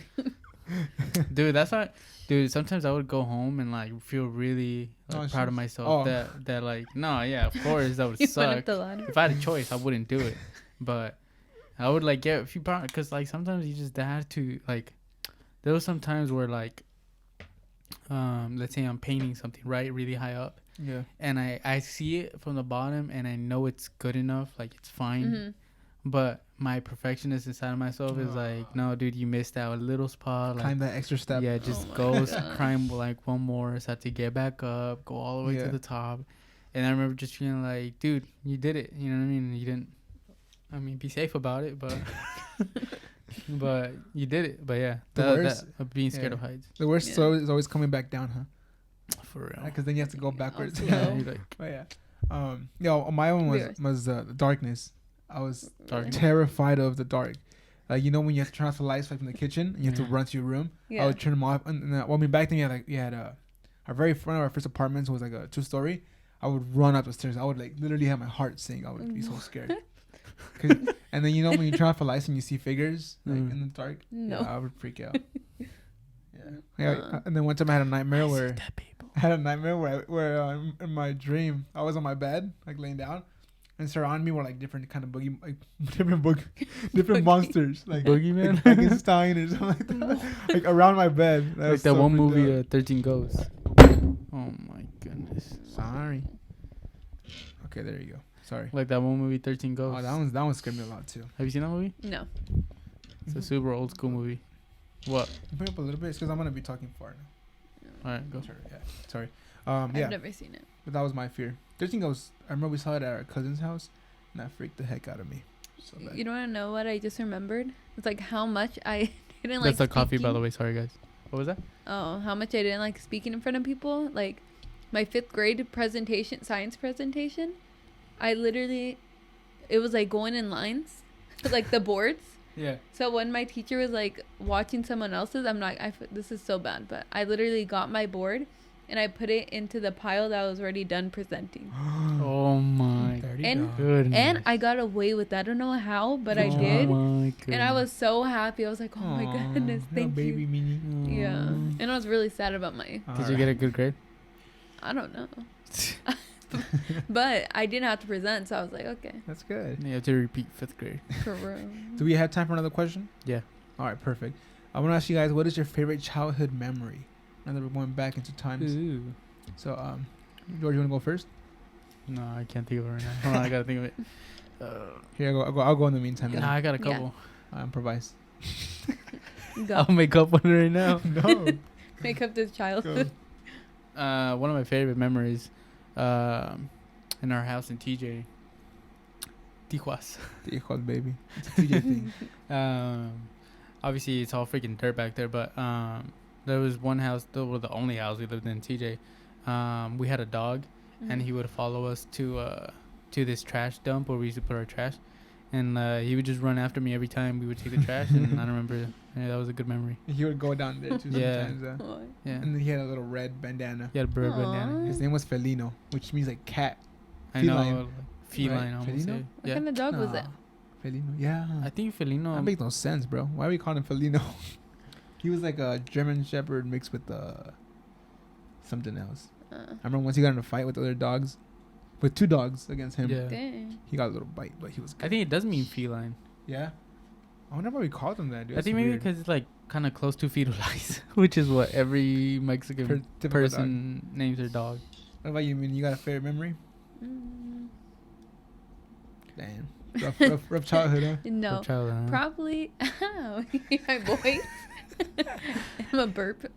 [SPEAKER 2] Dude, that's not. Dude, sometimes I would go home and like feel really
[SPEAKER 1] Oh,
[SPEAKER 2] proud of
[SPEAKER 1] shit.
[SPEAKER 2] myself.
[SPEAKER 1] Oh.
[SPEAKER 2] That like no, yeah, of course that would
[SPEAKER 3] You went
[SPEAKER 2] suck.
[SPEAKER 3] up the ladder.
[SPEAKER 2] If I had a choice, I wouldn't do it. But I would like get a few pounds because like sometimes you just have to like. There was some times where like, let's say I'm painting something right really high up,
[SPEAKER 1] Yeah.
[SPEAKER 2] and I see it from the bottom and I know it's good enough, like it's fine.
[SPEAKER 3] Mm-hmm.
[SPEAKER 2] But my perfectionist inside of myself is like, no, dude, you missed out a little spot. Like,
[SPEAKER 1] Climb that extra step.
[SPEAKER 2] yeah, just
[SPEAKER 3] Oh my
[SPEAKER 2] go
[SPEAKER 3] gosh.
[SPEAKER 2] climb like one more. So I had to get back up, go all the way
[SPEAKER 1] Yeah.
[SPEAKER 2] to the top. And I remember just feeling like, dude, you did it. You know what I mean? You didn't. I mean, be safe about it, but but you did it. But yeah,
[SPEAKER 1] The worst-
[SPEAKER 2] being scared
[SPEAKER 1] yeah.
[SPEAKER 2] of heights
[SPEAKER 1] The worst
[SPEAKER 3] Yeah.
[SPEAKER 1] so is always coming back down, huh?
[SPEAKER 2] for real.
[SPEAKER 1] Because then you have to go backwards.
[SPEAKER 3] slow.
[SPEAKER 2] Yeah, you're like
[SPEAKER 1] But yeah. My one
[SPEAKER 3] Yours.
[SPEAKER 1] was the darkness. I was
[SPEAKER 2] Dark.
[SPEAKER 1] terrified of the dark. Like, you know, when you have to turn off the lights like from the kitchen and you have to
[SPEAKER 2] Yeah.
[SPEAKER 1] run to your room, I
[SPEAKER 3] Yeah.
[SPEAKER 1] would turn them off. And well, I mean, back then we had our very front of our first apartments was like a 2-story. I would run up the stairs. I would like literally have my heart sink. I would be so scared. And then, you know, when you turn off the lights and you see figures like
[SPEAKER 2] Mm.
[SPEAKER 1] in the dark,
[SPEAKER 3] No.
[SPEAKER 1] yeah, I would freak out. Yeah. And then one time I had a nightmare where
[SPEAKER 2] that people.
[SPEAKER 1] I had a nightmare where in my dream I was on my bed like laying down, and surrounding me were like different kind of different monsters like
[SPEAKER 2] Boogeyman?
[SPEAKER 1] like Frankenstein or something like that, like around my bed.
[SPEAKER 2] Like that one movie, 13 Ghosts. Oh my god. goodness.
[SPEAKER 1] Sorry. Okay, there you go. Sorry.
[SPEAKER 2] Like that one movie, 13 Ghosts.
[SPEAKER 1] Oh, that one scared me a lot too.
[SPEAKER 2] Have you seen that movie?
[SPEAKER 3] No.
[SPEAKER 2] It's a super old school movie. What?
[SPEAKER 1] Bring up a little bit, because I'm gonna be talking far now.
[SPEAKER 2] All right, go.
[SPEAKER 1] Sorry. Yeah. Sorry.
[SPEAKER 3] I've
[SPEAKER 1] Yeah.
[SPEAKER 3] never seen it.
[SPEAKER 1] But that was my fear. 13 Ghosts. I remember we saw it at our cousin's house, and that freaked the heck out of me. So bad.
[SPEAKER 3] You don't want to know what I just remembered? It's like how much I didn't like
[SPEAKER 2] That's the coffee, by
[SPEAKER 3] speaking.
[SPEAKER 2] the way. Sorry, guys. What was that?
[SPEAKER 3] Oh, how much I didn't like speaking in front of people. Like my 5th grade presentation, science presentation. I literally, it was like going in lines, like the boards.
[SPEAKER 2] Yeah.
[SPEAKER 3] So when my teacher was like watching someone else's, I'm like, this is so bad. But I literally got my board and I put it into the pile that I was already done presenting.
[SPEAKER 2] Oh my
[SPEAKER 3] And-
[SPEAKER 2] goodness.
[SPEAKER 3] And I got away with that. I don't know how, but I
[SPEAKER 1] Oh
[SPEAKER 3] did.
[SPEAKER 2] My goodness.
[SPEAKER 3] And I was so happy. I was like, oh my
[SPEAKER 1] Aw,
[SPEAKER 3] goodness,
[SPEAKER 1] little
[SPEAKER 3] thank
[SPEAKER 1] baby
[SPEAKER 3] you.
[SPEAKER 1] Mini.
[SPEAKER 3] Yeah. And I was really sad about my,
[SPEAKER 2] Did you get a good grade?
[SPEAKER 3] I don't know. But I didn't have to present, so I was like, okay,
[SPEAKER 1] That's good.
[SPEAKER 2] You have to repeat 5th grade.
[SPEAKER 3] for real.
[SPEAKER 1] Do we have time for another question?
[SPEAKER 2] Yeah.
[SPEAKER 1] All right, perfect. I want to ask you guys, what is your favorite childhood memory? Now that we're going back into times.
[SPEAKER 2] Ooh.
[SPEAKER 1] So, George, you want to go first?
[SPEAKER 2] No, I can't think of it right now. Hold on, I gotta think of it.
[SPEAKER 1] Here, I'll go in the meantime.
[SPEAKER 2] Nah, I got a couple.
[SPEAKER 1] I improvise.
[SPEAKER 3] Go.
[SPEAKER 2] I'll make up one right now.
[SPEAKER 1] No.
[SPEAKER 3] Make up this childhood.
[SPEAKER 2] One of my favorite memories, in our house in TJ. Tijuas.
[SPEAKER 1] The called baby. It's a TJ thing.
[SPEAKER 2] Obviously it's all freaking dirt back there, but there was one house, the only house we lived in TJ. We had a dog, and he would follow us to this trash dump where we used to put our trash, and he would just run after me every time we would take the trash. And I remember, yeah, that was a good memory.
[SPEAKER 1] He would go down there too
[SPEAKER 2] Yeah.
[SPEAKER 1] sometimes.
[SPEAKER 2] Yeah,
[SPEAKER 1] And he had a little red bandana.
[SPEAKER 2] he had a bird
[SPEAKER 3] Aw.
[SPEAKER 2] bandana.
[SPEAKER 1] His name was Felino, which means like cat.
[SPEAKER 2] I know,
[SPEAKER 1] Feline.
[SPEAKER 2] like, feline.
[SPEAKER 1] Right,
[SPEAKER 2] I almost
[SPEAKER 1] felino?
[SPEAKER 2] say.
[SPEAKER 3] What
[SPEAKER 2] Yeah,
[SPEAKER 3] kind of dog was it?
[SPEAKER 1] Felino. Yeah.
[SPEAKER 2] I think felino.
[SPEAKER 1] That makes no sense, bro. Why are we calling him Felino? He was like a German Shepherd mixed with something else. I remember once he got in a fight with other dogs, with 2 dogs against him.
[SPEAKER 2] Yeah.
[SPEAKER 3] Dang.
[SPEAKER 1] He got a little bite, but he was good.
[SPEAKER 2] I think it does mean feline.
[SPEAKER 1] Yeah. I wonder why we called him that, dude.
[SPEAKER 2] I think maybe because it's like kind of close to fetal lice, which is what every Mexican person names their dog.
[SPEAKER 1] What about you? I mean, you got a favorite memory?
[SPEAKER 3] Mm,
[SPEAKER 1] Damn. Rough childhood, huh?
[SPEAKER 3] no.
[SPEAKER 2] For child, huh?
[SPEAKER 3] Probably. Ow. My voice. I'm a burp.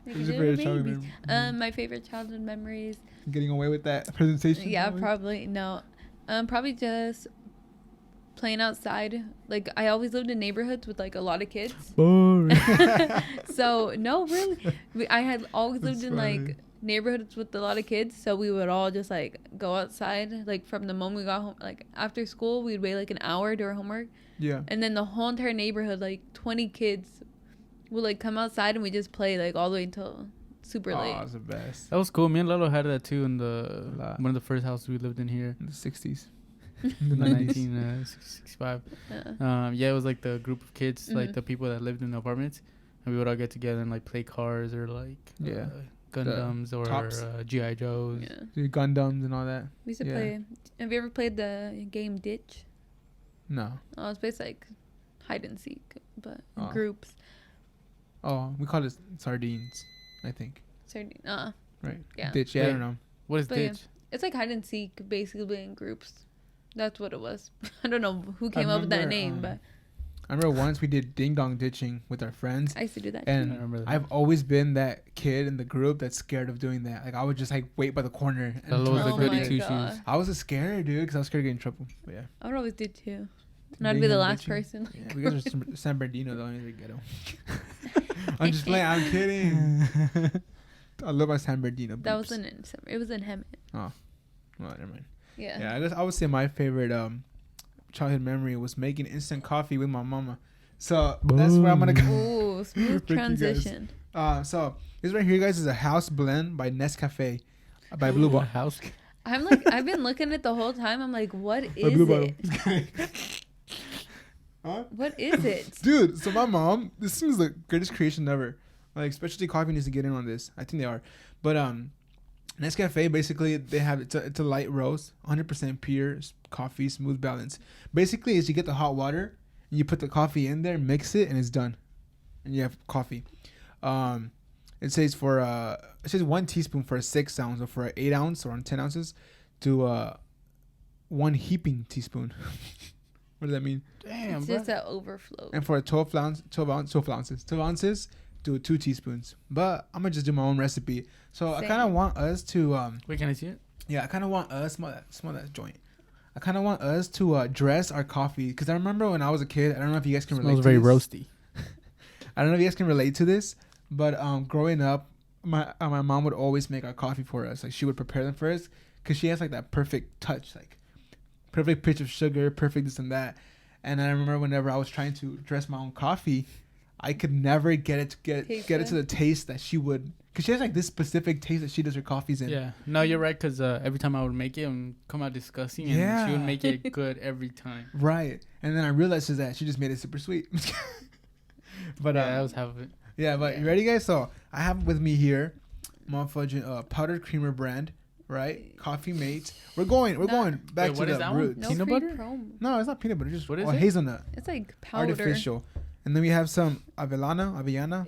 [SPEAKER 1] What's your favorite childhood
[SPEAKER 3] Babies.
[SPEAKER 1] memory?
[SPEAKER 3] My favorite childhood memories.
[SPEAKER 1] Getting away with that presentation?
[SPEAKER 3] Yeah,
[SPEAKER 1] probably?
[SPEAKER 3] probably no. Probably just playing outside. Like I always lived in neighborhoods with like a lot of kids.
[SPEAKER 2] Boring.
[SPEAKER 3] So no, really, I had always lived
[SPEAKER 1] That's
[SPEAKER 3] in
[SPEAKER 1] funny.
[SPEAKER 3] like neighborhoods with a lot of kids. So we would all just like go outside. Like from the moment we got home, like after school, we'd wait like an hour, do our homework,
[SPEAKER 1] Yeah.
[SPEAKER 3] and then the whole entire neighborhood, like 20 kids, would like come outside and we just play like all the way until super late.
[SPEAKER 1] Oh, it's the best.
[SPEAKER 2] That was cool. Me and Lalo had that too in
[SPEAKER 1] A lot.
[SPEAKER 2] one of the first houses we lived in here
[SPEAKER 1] In the 60s.
[SPEAKER 2] in the 1965.
[SPEAKER 3] Yeah.
[SPEAKER 2] Yeah, it was like the group of kids, like
[SPEAKER 3] Mhm.
[SPEAKER 2] the people that lived in the apartments, and we would all get together and like play cars or like
[SPEAKER 1] Yeah.
[SPEAKER 2] Gundams or
[SPEAKER 1] tops.
[SPEAKER 2] GI Joes.
[SPEAKER 3] Yeah.
[SPEAKER 1] The Gundams and all that.
[SPEAKER 3] We used to
[SPEAKER 1] Yeah.
[SPEAKER 3] play. Have you ever played the game Ditch?
[SPEAKER 1] No.
[SPEAKER 3] Oh, it's basically like hide and seek, but in
[SPEAKER 1] Oh.
[SPEAKER 3] groups.
[SPEAKER 1] Oh, we call it sardines, I think.
[SPEAKER 3] Certain,
[SPEAKER 1] Right?
[SPEAKER 3] Yeah.
[SPEAKER 1] Ditch. Yeah, I
[SPEAKER 2] Wait.
[SPEAKER 1] don't know.
[SPEAKER 2] What is
[SPEAKER 3] But yeah.
[SPEAKER 2] ditch?
[SPEAKER 3] It's like hide and seek, basically in groups. That's what it was. I don't know who came up with that
[SPEAKER 1] remember,
[SPEAKER 3] name, but
[SPEAKER 1] I remember once we did ding dong ditching with our friends.
[SPEAKER 3] I used to do that.
[SPEAKER 2] I
[SPEAKER 1] And
[SPEAKER 2] remember that.
[SPEAKER 1] I've always been that kid in the group that's scared of doing that. Like I would just like wait by the corner. And
[SPEAKER 2] Lalo was
[SPEAKER 1] turn
[SPEAKER 2] the
[SPEAKER 3] Oh
[SPEAKER 1] around.
[SPEAKER 2] goody
[SPEAKER 3] my
[SPEAKER 2] two
[SPEAKER 3] God.
[SPEAKER 2] shoes.
[SPEAKER 1] I was scared, dude, because I was scared of getting in trouble. But yeah.
[SPEAKER 3] I would always do too. And I'd
[SPEAKER 1] Ding
[SPEAKER 3] be the
[SPEAKER 1] dong
[SPEAKER 3] last
[SPEAKER 1] ditching.
[SPEAKER 3] person.
[SPEAKER 1] Yeah, we guys are San Bernardino though. I need to get 'em. I'm just playing. I'm kidding. I love my San Bernardino.
[SPEAKER 3] That
[SPEAKER 1] beeps.
[SPEAKER 3] wasn't in summer. It was in Hemet.
[SPEAKER 1] Oh, well, never mind.
[SPEAKER 3] Yeah.
[SPEAKER 1] Yeah, I guess I would say my favorite childhood memory was making instant coffee with my mama. So that's where I'm gonna go.
[SPEAKER 3] Ooh, smooth
[SPEAKER 1] Freak you guys.
[SPEAKER 3] transition.
[SPEAKER 1] So this right here, guys, is a house blend by Nescafe, by Blue Bottle.
[SPEAKER 2] House.
[SPEAKER 3] I'm like, I've been looking at it the whole time. I'm like, what
[SPEAKER 1] By
[SPEAKER 3] is
[SPEAKER 1] Blue Bottle.
[SPEAKER 3] it?
[SPEAKER 1] Huh?
[SPEAKER 3] What is it?
[SPEAKER 1] Dude, so my mom, this thing's the greatest creation ever. Like, specialty coffee needs to get in on this. I think they are. But Nescafe, basically, they have it's a light roast, 100% pure coffee, smooth balance. Basically, is you get the hot water and you put the coffee in there, mix it, and it's done, and you have coffee. It says it says 1 teaspoon for a 6 ounce, or for an 8 ounce or 10 ounces to 1 heaping teaspoon. What does that mean?
[SPEAKER 2] Damn,
[SPEAKER 3] It's
[SPEAKER 2] bro.
[SPEAKER 3] just an overflow.
[SPEAKER 1] And for a 12 ounces, 2 teaspoons. But I'm gonna just do my own recipe. So I kind of
[SPEAKER 3] Same.
[SPEAKER 1] want us to
[SPEAKER 2] Wait, can I see it?
[SPEAKER 1] yeah, I kind of want us smell that joint. I kind of want us to dress our coffee, because I remember when I was a kid. I don't know if you guys can relate.
[SPEAKER 2] Smells
[SPEAKER 1] to
[SPEAKER 2] very
[SPEAKER 1] this.
[SPEAKER 2] roasty.
[SPEAKER 1] I don't know if you guys can relate to this, but growing up, my mom would always make our coffee for us. Like, she would prepare them for us, because she has like that perfect touch, like perfect pitch of sugar, perfect this and that. And I remember whenever I was trying to dress my own coffee, I could never get it to the taste that she would, because she has like this specific taste that she does her coffees in.
[SPEAKER 2] Yeah. No, you're right. Because every time I would make it, it would come out disgusting. And
[SPEAKER 1] Yeah.
[SPEAKER 2] she would make it good every time.
[SPEAKER 1] Right. And then I realized is that she just made it super sweet. But
[SPEAKER 2] Yeah, that was half of it.
[SPEAKER 1] yeah, but you ready, guys? So I have with me here motherfucking powdered creamer brand, right? Coffee Mate. We're going back
[SPEAKER 2] Wait,
[SPEAKER 1] to
[SPEAKER 2] what
[SPEAKER 1] the
[SPEAKER 2] is that one?
[SPEAKER 1] roots.
[SPEAKER 3] No
[SPEAKER 2] Peanut
[SPEAKER 3] free
[SPEAKER 2] butter?
[SPEAKER 3] promo.
[SPEAKER 1] No, it's not peanut butter. Just
[SPEAKER 2] What is it?
[SPEAKER 1] hazelnut,
[SPEAKER 3] It's like powder.
[SPEAKER 1] artificial. And then we have some avellana,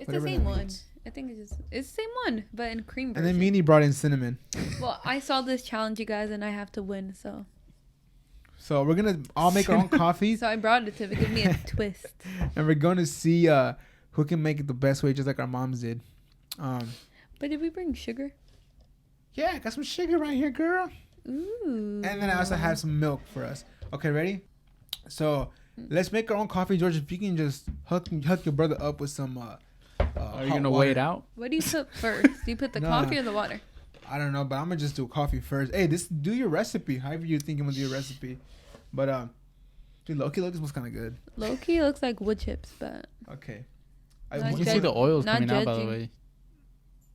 [SPEAKER 3] It's the
[SPEAKER 1] whatever
[SPEAKER 3] same
[SPEAKER 1] that
[SPEAKER 3] one.
[SPEAKER 1] means.
[SPEAKER 3] I think it's the same one, but in cream
[SPEAKER 1] And
[SPEAKER 3] version.
[SPEAKER 1] then Meanie brought in cinnamon.
[SPEAKER 3] Well, I saw this challenge, you guys, and I have to win. So
[SPEAKER 1] So we're gonna all make our own coffee,
[SPEAKER 3] I brought it to give me a twist.
[SPEAKER 1] and we're gonna see who can make it the best way, just like our moms did.
[SPEAKER 3] But did we bring sugar?
[SPEAKER 1] Yeah, I got some sugar right here, girl.
[SPEAKER 3] Ooh.
[SPEAKER 1] And then I also have some milk for us. Okay, ready? So let's make our own coffee, George. If you can just hook your brother up with some.
[SPEAKER 2] Are you going to weigh it out?
[SPEAKER 3] What do you put first? Do you put the
[SPEAKER 1] Nah.
[SPEAKER 3] coffee or the water?
[SPEAKER 1] I don't know, but I'm gonna just do coffee first. Hey, do your recipe. However you think I'm gonna do your recipe. But dude, Loki smells kind of good.
[SPEAKER 3] Low key looks like wood chips, but
[SPEAKER 1] Okay.
[SPEAKER 3] Not
[SPEAKER 2] You can see
[SPEAKER 3] judging.
[SPEAKER 2] the oils
[SPEAKER 3] Not
[SPEAKER 2] coming out, by the
[SPEAKER 3] judging.
[SPEAKER 2] way.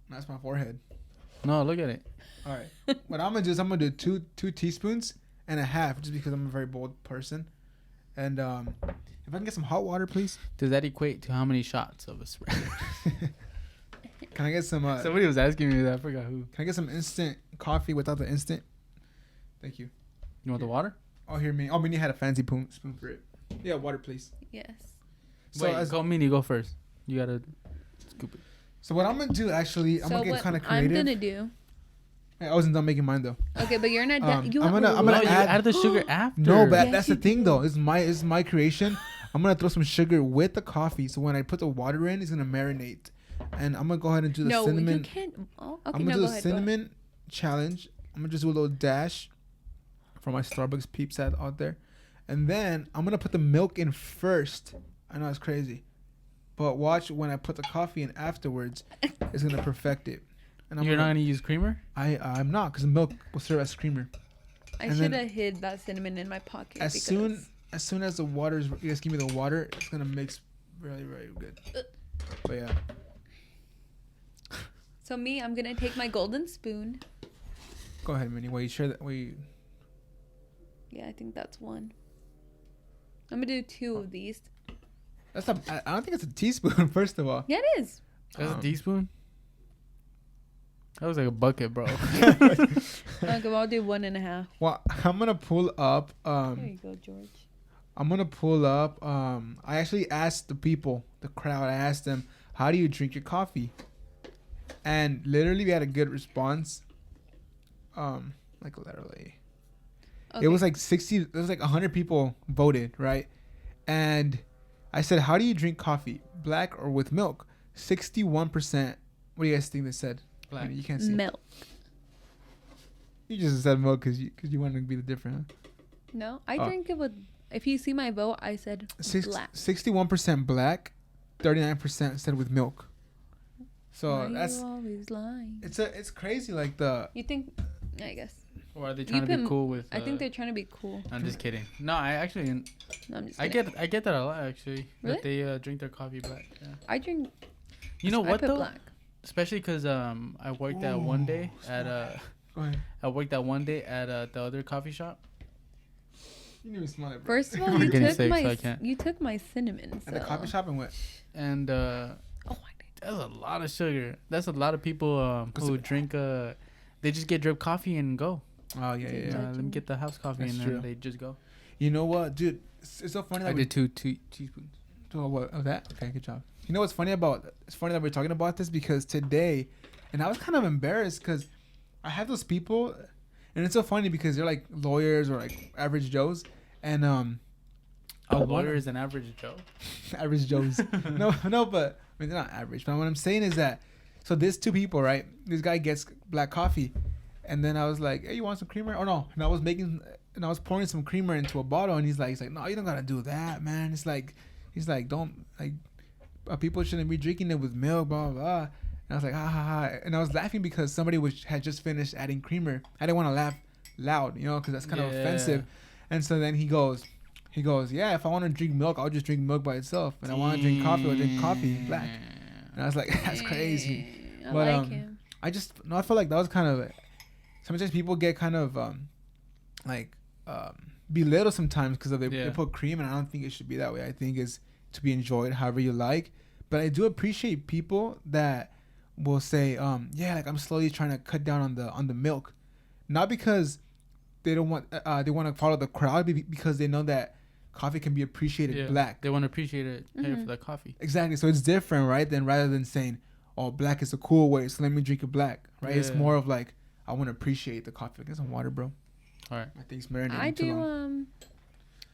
[SPEAKER 1] That's my forehead.
[SPEAKER 2] No, look at it.
[SPEAKER 1] All right. What I'm gonna do is I'm gonna do two teaspoons and a half, just because I'm a very bold person. And if I can get some hot water, please.
[SPEAKER 2] Does that equate to how many shots of espresso?
[SPEAKER 1] Can I get some?
[SPEAKER 2] Somebody was asking me that. I forgot who.
[SPEAKER 1] Can I get some instant coffee without the instant? Thank you.
[SPEAKER 2] You want the water?
[SPEAKER 1] Oh, here, me. Oh, Minnie had a fancy spoon for it. Yeah, water, please.
[SPEAKER 3] yes.
[SPEAKER 1] So
[SPEAKER 2] Wait,
[SPEAKER 1] as-
[SPEAKER 2] go Mini, go first. You gotta scoop it.
[SPEAKER 1] So what I'm gonna do, actually, I'm
[SPEAKER 3] So
[SPEAKER 1] gonna get
[SPEAKER 3] what
[SPEAKER 1] kind of
[SPEAKER 3] I'm
[SPEAKER 1] creative.
[SPEAKER 3] gonna do?
[SPEAKER 1] I wasn't done making mine though.
[SPEAKER 3] Okay, but you're not done.
[SPEAKER 1] I'm gonna
[SPEAKER 2] No, you
[SPEAKER 1] add-
[SPEAKER 2] add the sugar after.
[SPEAKER 1] No, but
[SPEAKER 3] Yes,
[SPEAKER 1] that's
[SPEAKER 3] you
[SPEAKER 1] the thing
[SPEAKER 3] did.
[SPEAKER 1] though. It's my creation. I'm gonna throw some sugar with the coffee, so when I put the water in, it's gonna marinate. And I'm gonna go ahead and do the
[SPEAKER 3] No,
[SPEAKER 1] cinnamon.
[SPEAKER 3] you can't. Oh, okay,
[SPEAKER 1] I'm gonna
[SPEAKER 3] no,
[SPEAKER 1] do
[SPEAKER 3] go
[SPEAKER 1] the
[SPEAKER 3] ahead.
[SPEAKER 1] cinnamon challenge. I'm gonna just do a little dash for my Starbucks peeps out there, and then I'm gonna put the milk in first. I know it's crazy, but watch when I put the coffee in afterwards. It's gonna perfect it. And
[SPEAKER 2] You're not gonna use creamer?
[SPEAKER 1] I'm not, because the milk will serve as creamer.
[SPEAKER 3] I
[SPEAKER 1] and
[SPEAKER 3] should
[SPEAKER 1] then-
[SPEAKER 3] have hid that cinnamon in my pocket.
[SPEAKER 1] As
[SPEAKER 3] because
[SPEAKER 1] soon as the water is, you guys give me the water, it's gonna mix really, really good. But yeah,
[SPEAKER 3] So me, I'm gonna take my golden spoon.
[SPEAKER 1] go ahead, Minnie. Wait, share that. Wait,
[SPEAKER 3] Yeah, I think that's one. I'm gonna do 2 of these.
[SPEAKER 1] that's not. I don't think it's a teaspoon. First of all,
[SPEAKER 3] Yeah, it is.
[SPEAKER 2] That's
[SPEAKER 1] Um,
[SPEAKER 2] a teaspoon? That was like a bucket, bro.
[SPEAKER 3] Okay, well, I'll do 1.5.
[SPEAKER 1] well, I'm gonna pull up.
[SPEAKER 3] There you go, George.
[SPEAKER 1] I'm gonna pull up. I actually asked the people, the crowd. I asked them, "How do you drink your coffee?" And literally, we had a good response. Like literally,
[SPEAKER 3] Okay.
[SPEAKER 1] it was like 60. It was like 100 people voted, right? And I said, "How do you drink coffee? Black or with milk?" 61%. What do you guys think they said?
[SPEAKER 2] Black.
[SPEAKER 1] I mean, you can't see.
[SPEAKER 3] milk.
[SPEAKER 1] You just said milk because you wanted to be the different. Huh?
[SPEAKER 3] No, I
[SPEAKER 1] Oh.
[SPEAKER 3] drink it with. If you see my vote, I said black.
[SPEAKER 1] 61% black, 39% said with milk. So
[SPEAKER 3] Why
[SPEAKER 1] that's
[SPEAKER 3] you always lying.
[SPEAKER 1] it's crazy, like the
[SPEAKER 3] You think? I guess.
[SPEAKER 2] Or are they trying to be
[SPEAKER 3] put-
[SPEAKER 2] cool with?
[SPEAKER 3] I think they're trying to be cool.
[SPEAKER 2] I'm just kidding. No, I actually,
[SPEAKER 3] No, I'm just.
[SPEAKER 2] I
[SPEAKER 3] Kidding.
[SPEAKER 2] get that a lot actually.
[SPEAKER 3] Really?
[SPEAKER 2] That they drink their coffee black. Yeah.
[SPEAKER 3] I drink.
[SPEAKER 2] You know
[SPEAKER 3] I
[SPEAKER 2] what
[SPEAKER 3] put
[SPEAKER 2] though?
[SPEAKER 3] black.
[SPEAKER 2] Especially because I worked that one day at
[SPEAKER 1] go ahead.
[SPEAKER 2] the other coffee shop.
[SPEAKER 1] You didn't even smell it, bro.
[SPEAKER 3] First of all,
[SPEAKER 2] I'm
[SPEAKER 3] you
[SPEAKER 2] getting
[SPEAKER 3] took
[SPEAKER 2] sick,
[SPEAKER 3] my
[SPEAKER 2] so I can't.
[SPEAKER 3] you took my cinnamon.
[SPEAKER 1] At the
[SPEAKER 3] so-
[SPEAKER 1] coffee shop and what?
[SPEAKER 2] And
[SPEAKER 3] Oh, I did.
[SPEAKER 2] that's a lot of sugar. That's a lot of people who drink. They just get drip coffee and go.
[SPEAKER 1] Oh yeah, yeah. yeah.
[SPEAKER 2] Let me get the house coffee,
[SPEAKER 1] That's
[SPEAKER 2] and
[SPEAKER 1] true.
[SPEAKER 2] then they just go.
[SPEAKER 1] You know what, dude? It's so funny that
[SPEAKER 2] I
[SPEAKER 1] we
[SPEAKER 2] did two teaspoons.
[SPEAKER 1] do what of that. Okay, good job. You know what's funny about? It's funny that we're talking about this because today, and I was kind of embarrassed because I have those people, and it's so funny because they're like lawyers or like average Joes, and
[SPEAKER 2] A lawyer is an average Joe.
[SPEAKER 1] average Joes. no, but I mean they're not average. But what I'm saying is that, so there's two people, right? This guy gets black coffee, and then I was like, "Hey, you want some creamer?" Oh no, and I was pouring some creamer into a bottle, and he's like, "No, you don't gotta do that, man." He's like, "Don't like, people shouldn't be drinking it with milk, blah blah blah." And I was like, "Ha ha ha," and I was laughing because somebody had just finished adding creamer. I didn't want to laugh loud, because that's kind of offensive. And so then he goes, "Yeah, if I want to drink milk, I'll just drink milk by itself. And I want to drink coffee, I'll drink coffee black." And I was like, "That's crazy."
[SPEAKER 3] I
[SPEAKER 1] But
[SPEAKER 3] like him.
[SPEAKER 1] I feel like that was kind of, sometimes people get kind of belittled sometimes because they put cream, and I don't think it should be that way. I think it's to be enjoyed however you like. But I do appreciate people that will say, yeah, like I'm slowly trying to cut down on the milk, not because they don't want they want to follow the crowd, because they know that coffee can be appreciated black.
[SPEAKER 2] They want to appreciate it here for the coffee.
[SPEAKER 1] Exactly. So it's different, right? Than rather than saying, "Oh, black is a cool way, so let me drink it black." Right? Yeah. It's more of like, I want to appreciate the coffee. Get some water, bro. All right. I think it's marinating too long.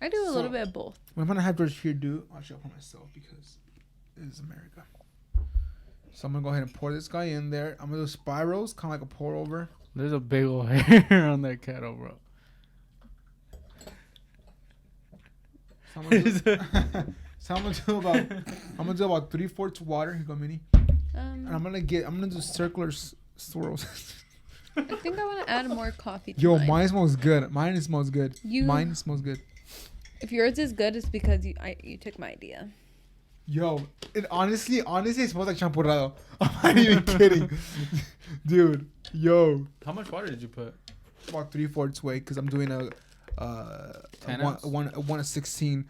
[SPEAKER 3] I do a little bit of both.
[SPEAKER 1] What I'm gonna have George here do, I'll show for myself because this is America. So I'm gonna go ahead and pour this guy in there. I'm gonna do spirals, kind of like a pour over.
[SPEAKER 2] There's a big old hair on that kettle, bro.
[SPEAKER 1] So I'm gonna do about 3/4 water. Here you go, Minnie. And I'm gonna do circular swirls.
[SPEAKER 3] I think I want to add more coffee to
[SPEAKER 1] Yo,
[SPEAKER 3] mine.
[SPEAKER 1] mine smells good. Mine smells good. Mine smells good.
[SPEAKER 3] If yours is good, it's because you took my idea.
[SPEAKER 1] Yo, it honestly it smells like champurrado. I'm not even kidding. Dude, yo.
[SPEAKER 2] How much water did you put?
[SPEAKER 1] About 3/4 weight, because I'm doing a 1:16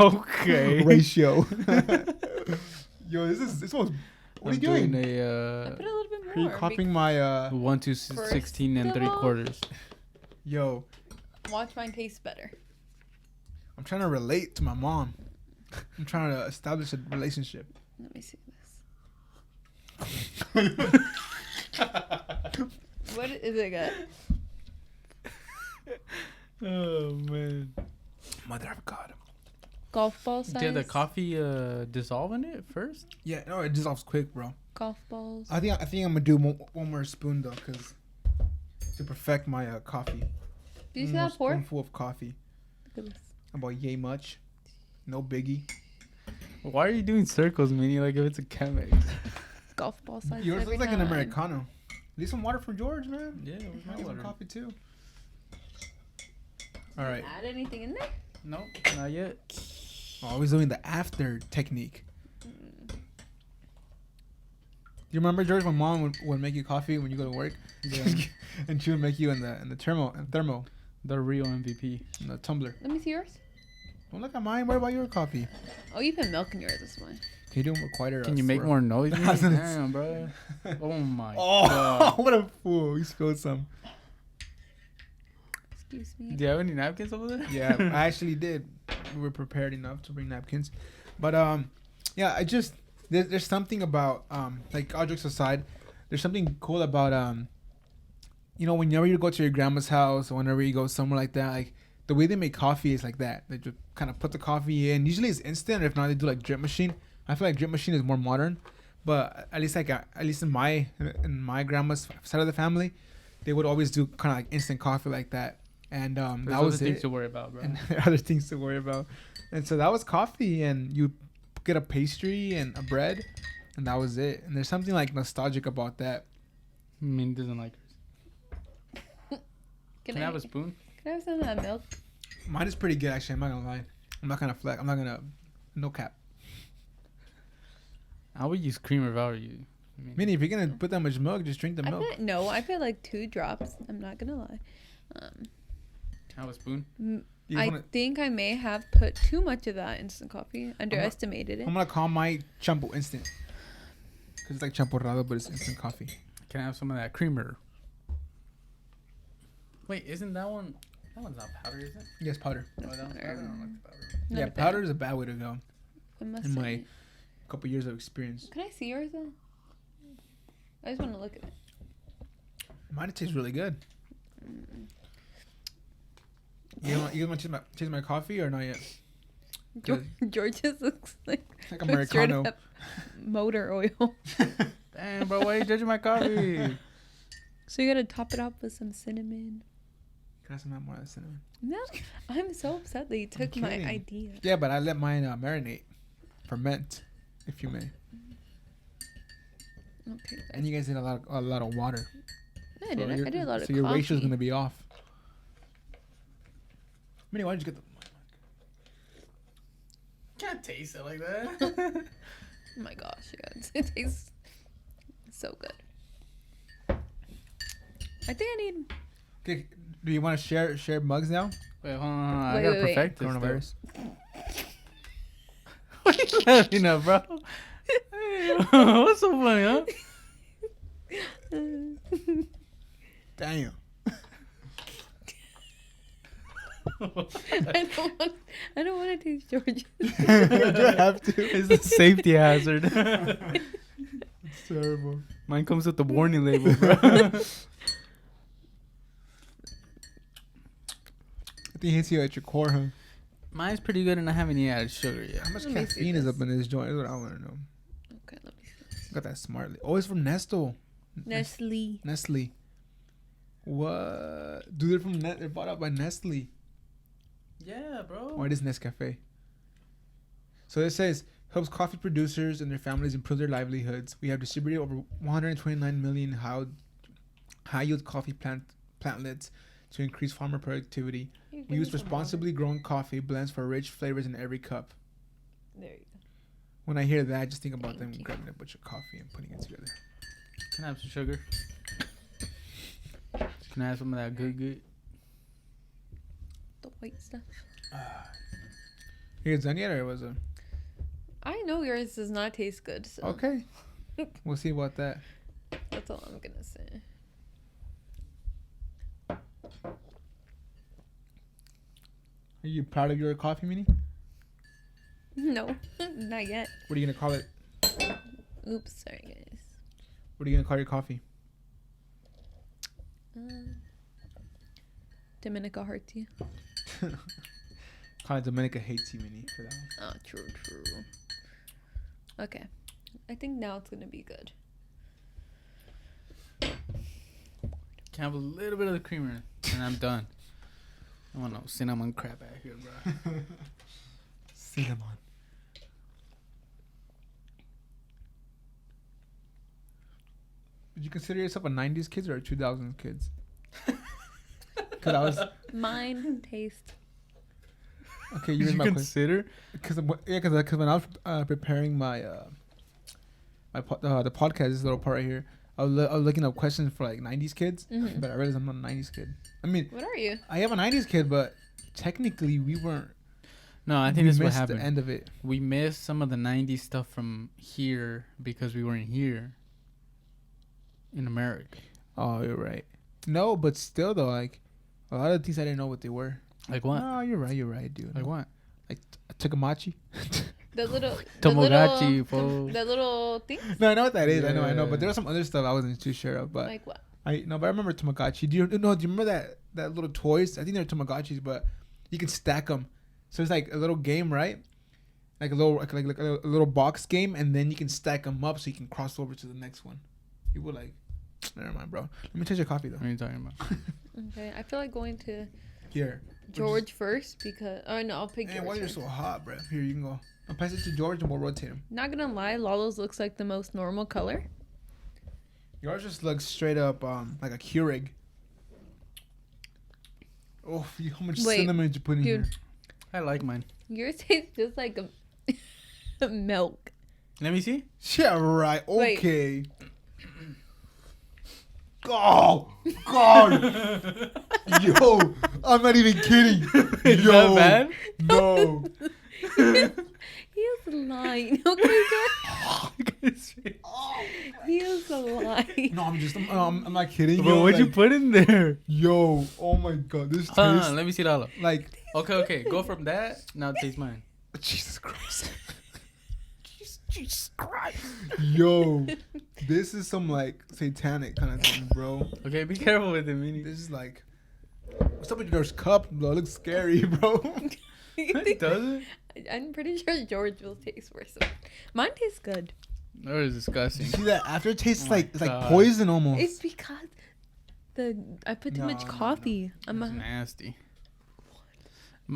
[SPEAKER 2] okay
[SPEAKER 1] ratio. Yo, this smells. What are you doing?
[SPEAKER 3] I put a little bit more.
[SPEAKER 1] Are you copying my
[SPEAKER 2] 1 to 16 and 3/4?
[SPEAKER 1] Yo,
[SPEAKER 3] watch mine taste better.
[SPEAKER 1] I'm trying to relate to my mom. I'm trying to establish a relationship.
[SPEAKER 3] Let me see this. What is it got?
[SPEAKER 2] Oh man,
[SPEAKER 1] Mother of God.
[SPEAKER 3] Golf ball size.
[SPEAKER 2] Did the coffee dissolve in it first?
[SPEAKER 1] Yeah, no, it dissolves quick, bro.
[SPEAKER 3] Golf balls.
[SPEAKER 1] I think I'm gonna do one more spoon though, cause to perfect my coffee.
[SPEAKER 3] Do you see that pour?
[SPEAKER 1] Spoonful of coffee.
[SPEAKER 3] Look at this.
[SPEAKER 1] About yay much. No biggie.
[SPEAKER 2] Why are you doing circles, Minnie? Like if it's a Chemex.
[SPEAKER 3] Golf ball size.
[SPEAKER 1] Yours looks like an Americano. Need some water from George, man.
[SPEAKER 2] Yeah, where's my water?
[SPEAKER 1] Some coffee too. All right.
[SPEAKER 3] Add anything in there?
[SPEAKER 2] Nope, not yet.
[SPEAKER 1] Always doing the after technique. Do you remember, George, when mom would make you coffee when you go to work?
[SPEAKER 2] Yeah.
[SPEAKER 1] And she would make you in the thermo.
[SPEAKER 2] The real MVP.
[SPEAKER 1] In the tumbler.
[SPEAKER 3] Let me see yours.
[SPEAKER 1] Don't look at mine. What about your coffee?
[SPEAKER 3] Oh, you put milk in yours this one.
[SPEAKER 1] Can you do more quieter?
[SPEAKER 2] Can you make more noise? Damn, bro. Oh my god.
[SPEAKER 1] What a fool. You spilled some.
[SPEAKER 3] Excuse me.
[SPEAKER 2] Do you have any napkins over there?
[SPEAKER 1] Yeah, I actually did. We were prepared enough to bring napkins. But yeah, there's something about like, all jokes aside, there's something cool about whenever you go to your grandma's house or whenever you go somewhere like that, like the way they make coffee is like that. They just kind of put the coffee in. Usually it's instant, or if not, they do like drip machine. I feel like drip machine is more modern, but at least in my grandma's side of the family, they would always do kind of like instant coffee like that. And
[SPEAKER 2] There's
[SPEAKER 1] that was
[SPEAKER 2] other things
[SPEAKER 1] it.
[SPEAKER 2] to worry about, bro.
[SPEAKER 1] And there are other things to worry about. And so that was coffee, and you get a pastry and a bread, and that was it. And there's something like nostalgic about that.
[SPEAKER 2] Minnie doesn't like hers. Can I have a spoon?
[SPEAKER 3] Can I have some of that milk?
[SPEAKER 1] Mine is pretty good, actually. I'm not gonna lie. I'm not gonna no cap.
[SPEAKER 2] I would use creamer if I were you.
[SPEAKER 1] Minnie, if you're gonna put that much milk, just drink the milk.
[SPEAKER 3] I put like 2 drops. I'm not gonna lie.
[SPEAKER 2] Can I have a spoon?
[SPEAKER 3] I think I may have put too much of that instant coffee. Underestimated it.
[SPEAKER 1] I'm gonna call my champo instant. Cause it's like champurrado, but it's instant coffee.
[SPEAKER 2] Can I have some of that creamer? Wait, isn't that one? That one's not powder, is it?
[SPEAKER 1] Yes, powder.
[SPEAKER 2] Oh, that one's powder. I don't like the powder.
[SPEAKER 1] Yeah, powder is a bad way to go.
[SPEAKER 3] I must
[SPEAKER 1] In
[SPEAKER 3] say.
[SPEAKER 1] my couple years of experience.
[SPEAKER 3] Can I see yours though? I just want to look at it.
[SPEAKER 1] Mine tastes really good. You want to taste my coffee or not yet?
[SPEAKER 3] George just looks like
[SPEAKER 1] Like Americano.
[SPEAKER 3] Motor oil.
[SPEAKER 2] Damn, bro, why are you judging my coffee?
[SPEAKER 3] So you gotta top it off with some cinnamon.
[SPEAKER 1] Can I smell more of the cinnamon?
[SPEAKER 3] No, I'm so upset that you took my
[SPEAKER 1] kidding.
[SPEAKER 3] idea.
[SPEAKER 1] Yeah, but I let mine marinate, ferment, if you may.
[SPEAKER 3] Okay.
[SPEAKER 1] And you guys did a lot of water.
[SPEAKER 3] No, I didn't. I did a lot of
[SPEAKER 1] So
[SPEAKER 3] coffee.
[SPEAKER 1] your ratio's gonna be off. Minnie, why did you get the?
[SPEAKER 2] Can't taste it like that.
[SPEAKER 3] Oh my gosh, guys. It tastes so good. I think I need...
[SPEAKER 1] Okay, do you want to share mugs now?
[SPEAKER 2] Wait, hold on. I
[SPEAKER 3] Wait,
[SPEAKER 2] gotta
[SPEAKER 3] wait,
[SPEAKER 2] perfect this.
[SPEAKER 1] Coronavirus.
[SPEAKER 2] What are you laughing at, bro? What's so funny, huh?
[SPEAKER 1] Damn.
[SPEAKER 3] I don't want to taste George's.
[SPEAKER 1] You have to.
[SPEAKER 2] It's a safety hazard.
[SPEAKER 1] It's terrible.
[SPEAKER 2] Mine comes with the warning label, bro.
[SPEAKER 1] I think it hits you at your core, huh?
[SPEAKER 2] Mine's pretty good and I haven't even added sugar yet.
[SPEAKER 1] How much
[SPEAKER 3] Let me see
[SPEAKER 1] caffeine is
[SPEAKER 3] this.
[SPEAKER 1] up in this joint? That's what I want to know.
[SPEAKER 3] Okay, let me see.
[SPEAKER 1] Got that smartly. Oh, it's from Nestle.
[SPEAKER 3] Nestle.
[SPEAKER 1] Nestle. What? Dude, they're from They're bought out by Nestle.
[SPEAKER 2] Yeah, bro.
[SPEAKER 1] Or it is Nescafe. So it says helps coffee producers and their families improve their livelihoods. We have distributed over 129 million high yield coffee plantlets to increase farmer productivity. We use responsibly grown coffee blends for rich flavors in every cup.
[SPEAKER 3] There you go.
[SPEAKER 1] When I hear that, I just think about them
[SPEAKER 3] Thank you.
[SPEAKER 1] grabbing a bunch of coffee and putting it together.
[SPEAKER 2] Can I have some sugar? Can I have some of that good?
[SPEAKER 3] The white stuff.
[SPEAKER 1] Here, it's done yet, or was it?
[SPEAKER 3] I know yours does not taste good, so
[SPEAKER 1] Okay. We'll see about that.
[SPEAKER 3] that's all I'm gonna say.
[SPEAKER 1] Are you proud of your coffee, Minnie?
[SPEAKER 3] No, not yet.
[SPEAKER 1] What are you gonna call it?
[SPEAKER 3] Oops, sorry guys.
[SPEAKER 1] What are you gonna call your coffee?
[SPEAKER 3] Dominica hearts you.
[SPEAKER 1] Call it Dominica hates you, Minnie, for that one.
[SPEAKER 3] Oh, true. Okay, I think now it's gonna be good.
[SPEAKER 2] Can I have a little bit of the creamer and I'm done. I want no cinnamon crap out here, bro.
[SPEAKER 1] Cinnamon. Would you consider yourself a 90s kid or a 2000s kids? Because I was...
[SPEAKER 3] Mine taste.
[SPEAKER 1] Okay, you
[SPEAKER 2] Did
[SPEAKER 1] read
[SPEAKER 2] you
[SPEAKER 1] my question.
[SPEAKER 2] consider?
[SPEAKER 1] Because when I was preparing my the podcast, this little part right here, I was looking up questions for like 90s kids,
[SPEAKER 3] Mhm.
[SPEAKER 1] but I realized I'm not a 90s kid. I mean,
[SPEAKER 3] What are you?
[SPEAKER 1] I am a 90s kid, but technically we weren't.
[SPEAKER 2] No, I think
[SPEAKER 1] we
[SPEAKER 2] that's what
[SPEAKER 1] missed
[SPEAKER 2] happened.
[SPEAKER 1] the end of it.
[SPEAKER 2] We missed some of the 90s stuff from here because we weren't here in America.
[SPEAKER 1] Oh, you're right. No, but still though, like a lot of things I didn't know what they were.
[SPEAKER 2] Like what?
[SPEAKER 1] No, you're right, dude.
[SPEAKER 2] Like what?
[SPEAKER 1] Takamachi.
[SPEAKER 3] The little
[SPEAKER 2] Tamagotchi, fool.
[SPEAKER 3] the little thing.
[SPEAKER 1] No, I know what that is. I know.
[SPEAKER 2] Yeah.
[SPEAKER 1] But there was some other stuff I wasn't too sure of. But
[SPEAKER 3] Like what?
[SPEAKER 1] I remember Tamagotchi. Do you remember that little toys? I think they're Tamagotchis, but you can stack them. So it's like a little game, right? Like a little like a little box game, and then you can stack them up so you can cross over to the next one. You would like. Never mind, bro. Let me taste your coffee though.
[SPEAKER 2] What are you talking about?
[SPEAKER 3] Okay, I feel like going to
[SPEAKER 1] Here.
[SPEAKER 3] George first because no, I'll pick
[SPEAKER 1] Man,
[SPEAKER 3] yours.
[SPEAKER 1] why you're
[SPEAKER 3] first.
[SPEAKER 1] so hot, bro? Here, you can go. I'll pass it to George and we'll rotate him.
[SPEAKER 3] Not gonna lie, Lalo's looks like the most normal color.
[SPEAKER 1] Yours just looks straight up like a Keurig. Oh, how much
[SPEAKER 3] Wait,
[SPEAKER 1] cinnamon did you put in
[SPEAKER 3] dude.
[SPEAKER 1] here?
[SPEAKER 2] I like mine.
[SPEAKER 3] Yours tastes just like a milk.
[SPEAKER 2] Let me see.
[SPEAKER 1] Yeah, right.
[SPEAKER 3] Wait.
[SPEAKER 1] Okay. Oh, God. Yo, I'm not even kidding.
[SPEAKER 2] Is
[SPEAKER 1] Yo,
[SPEAKER 2] that bad?
[SPEAKER 1] No.
[SPEAKER 3] He is lying. Okay, guys. He is lying.
[SPEAKER 1] No, I'm not kidding.
[SPEAKER 2] Bro, what'd you
[SPEAKER 1] like,
[SPEAKER 2] put in there?
[SPEAKER 1] Yo, oh my God. This
[SPEAKER 2] Hold
[SPEAKER 1] tastes
[SPEAKER 2] on, let me see Lalo.
[SPEAKER 1] like,
[SPEAKER 2] Okay. Go from that. Now taste mine.
[SPEAKER 1] Jesus Christ.
[SPEAKER 2] Jesus Christ.
[SPEAKER 1] Yo, this is some like satanic kind of thing, bro.
[SPEAKER 2] Okay, be careful with it, Mini.
[SPEAKER 1] This is like, what's up with your cup, bro? It looks scary, bro.
[SPEAKER 2] It doesn't.
[SPEAKER 3] I'm pretty sure George will taste worse. Mine tastes good.
[SPEAKER 2] That was disgusting.
[SPEAKER 1] You see that aftertaste? It's
[SPEAKER 2] Oh my
[SPEAKER 1] like it's like
[SPEAKER 2] God.
[SPEAKER 1] poison almost.
[SPEAKER 3] It's because I put too
[SPEAKER 1] No,
[SPEAKER 3] much
[SPEAKER 1] no, no.
[SPEAKER 3] coffee.
[SPEAKER 2] That's nasty.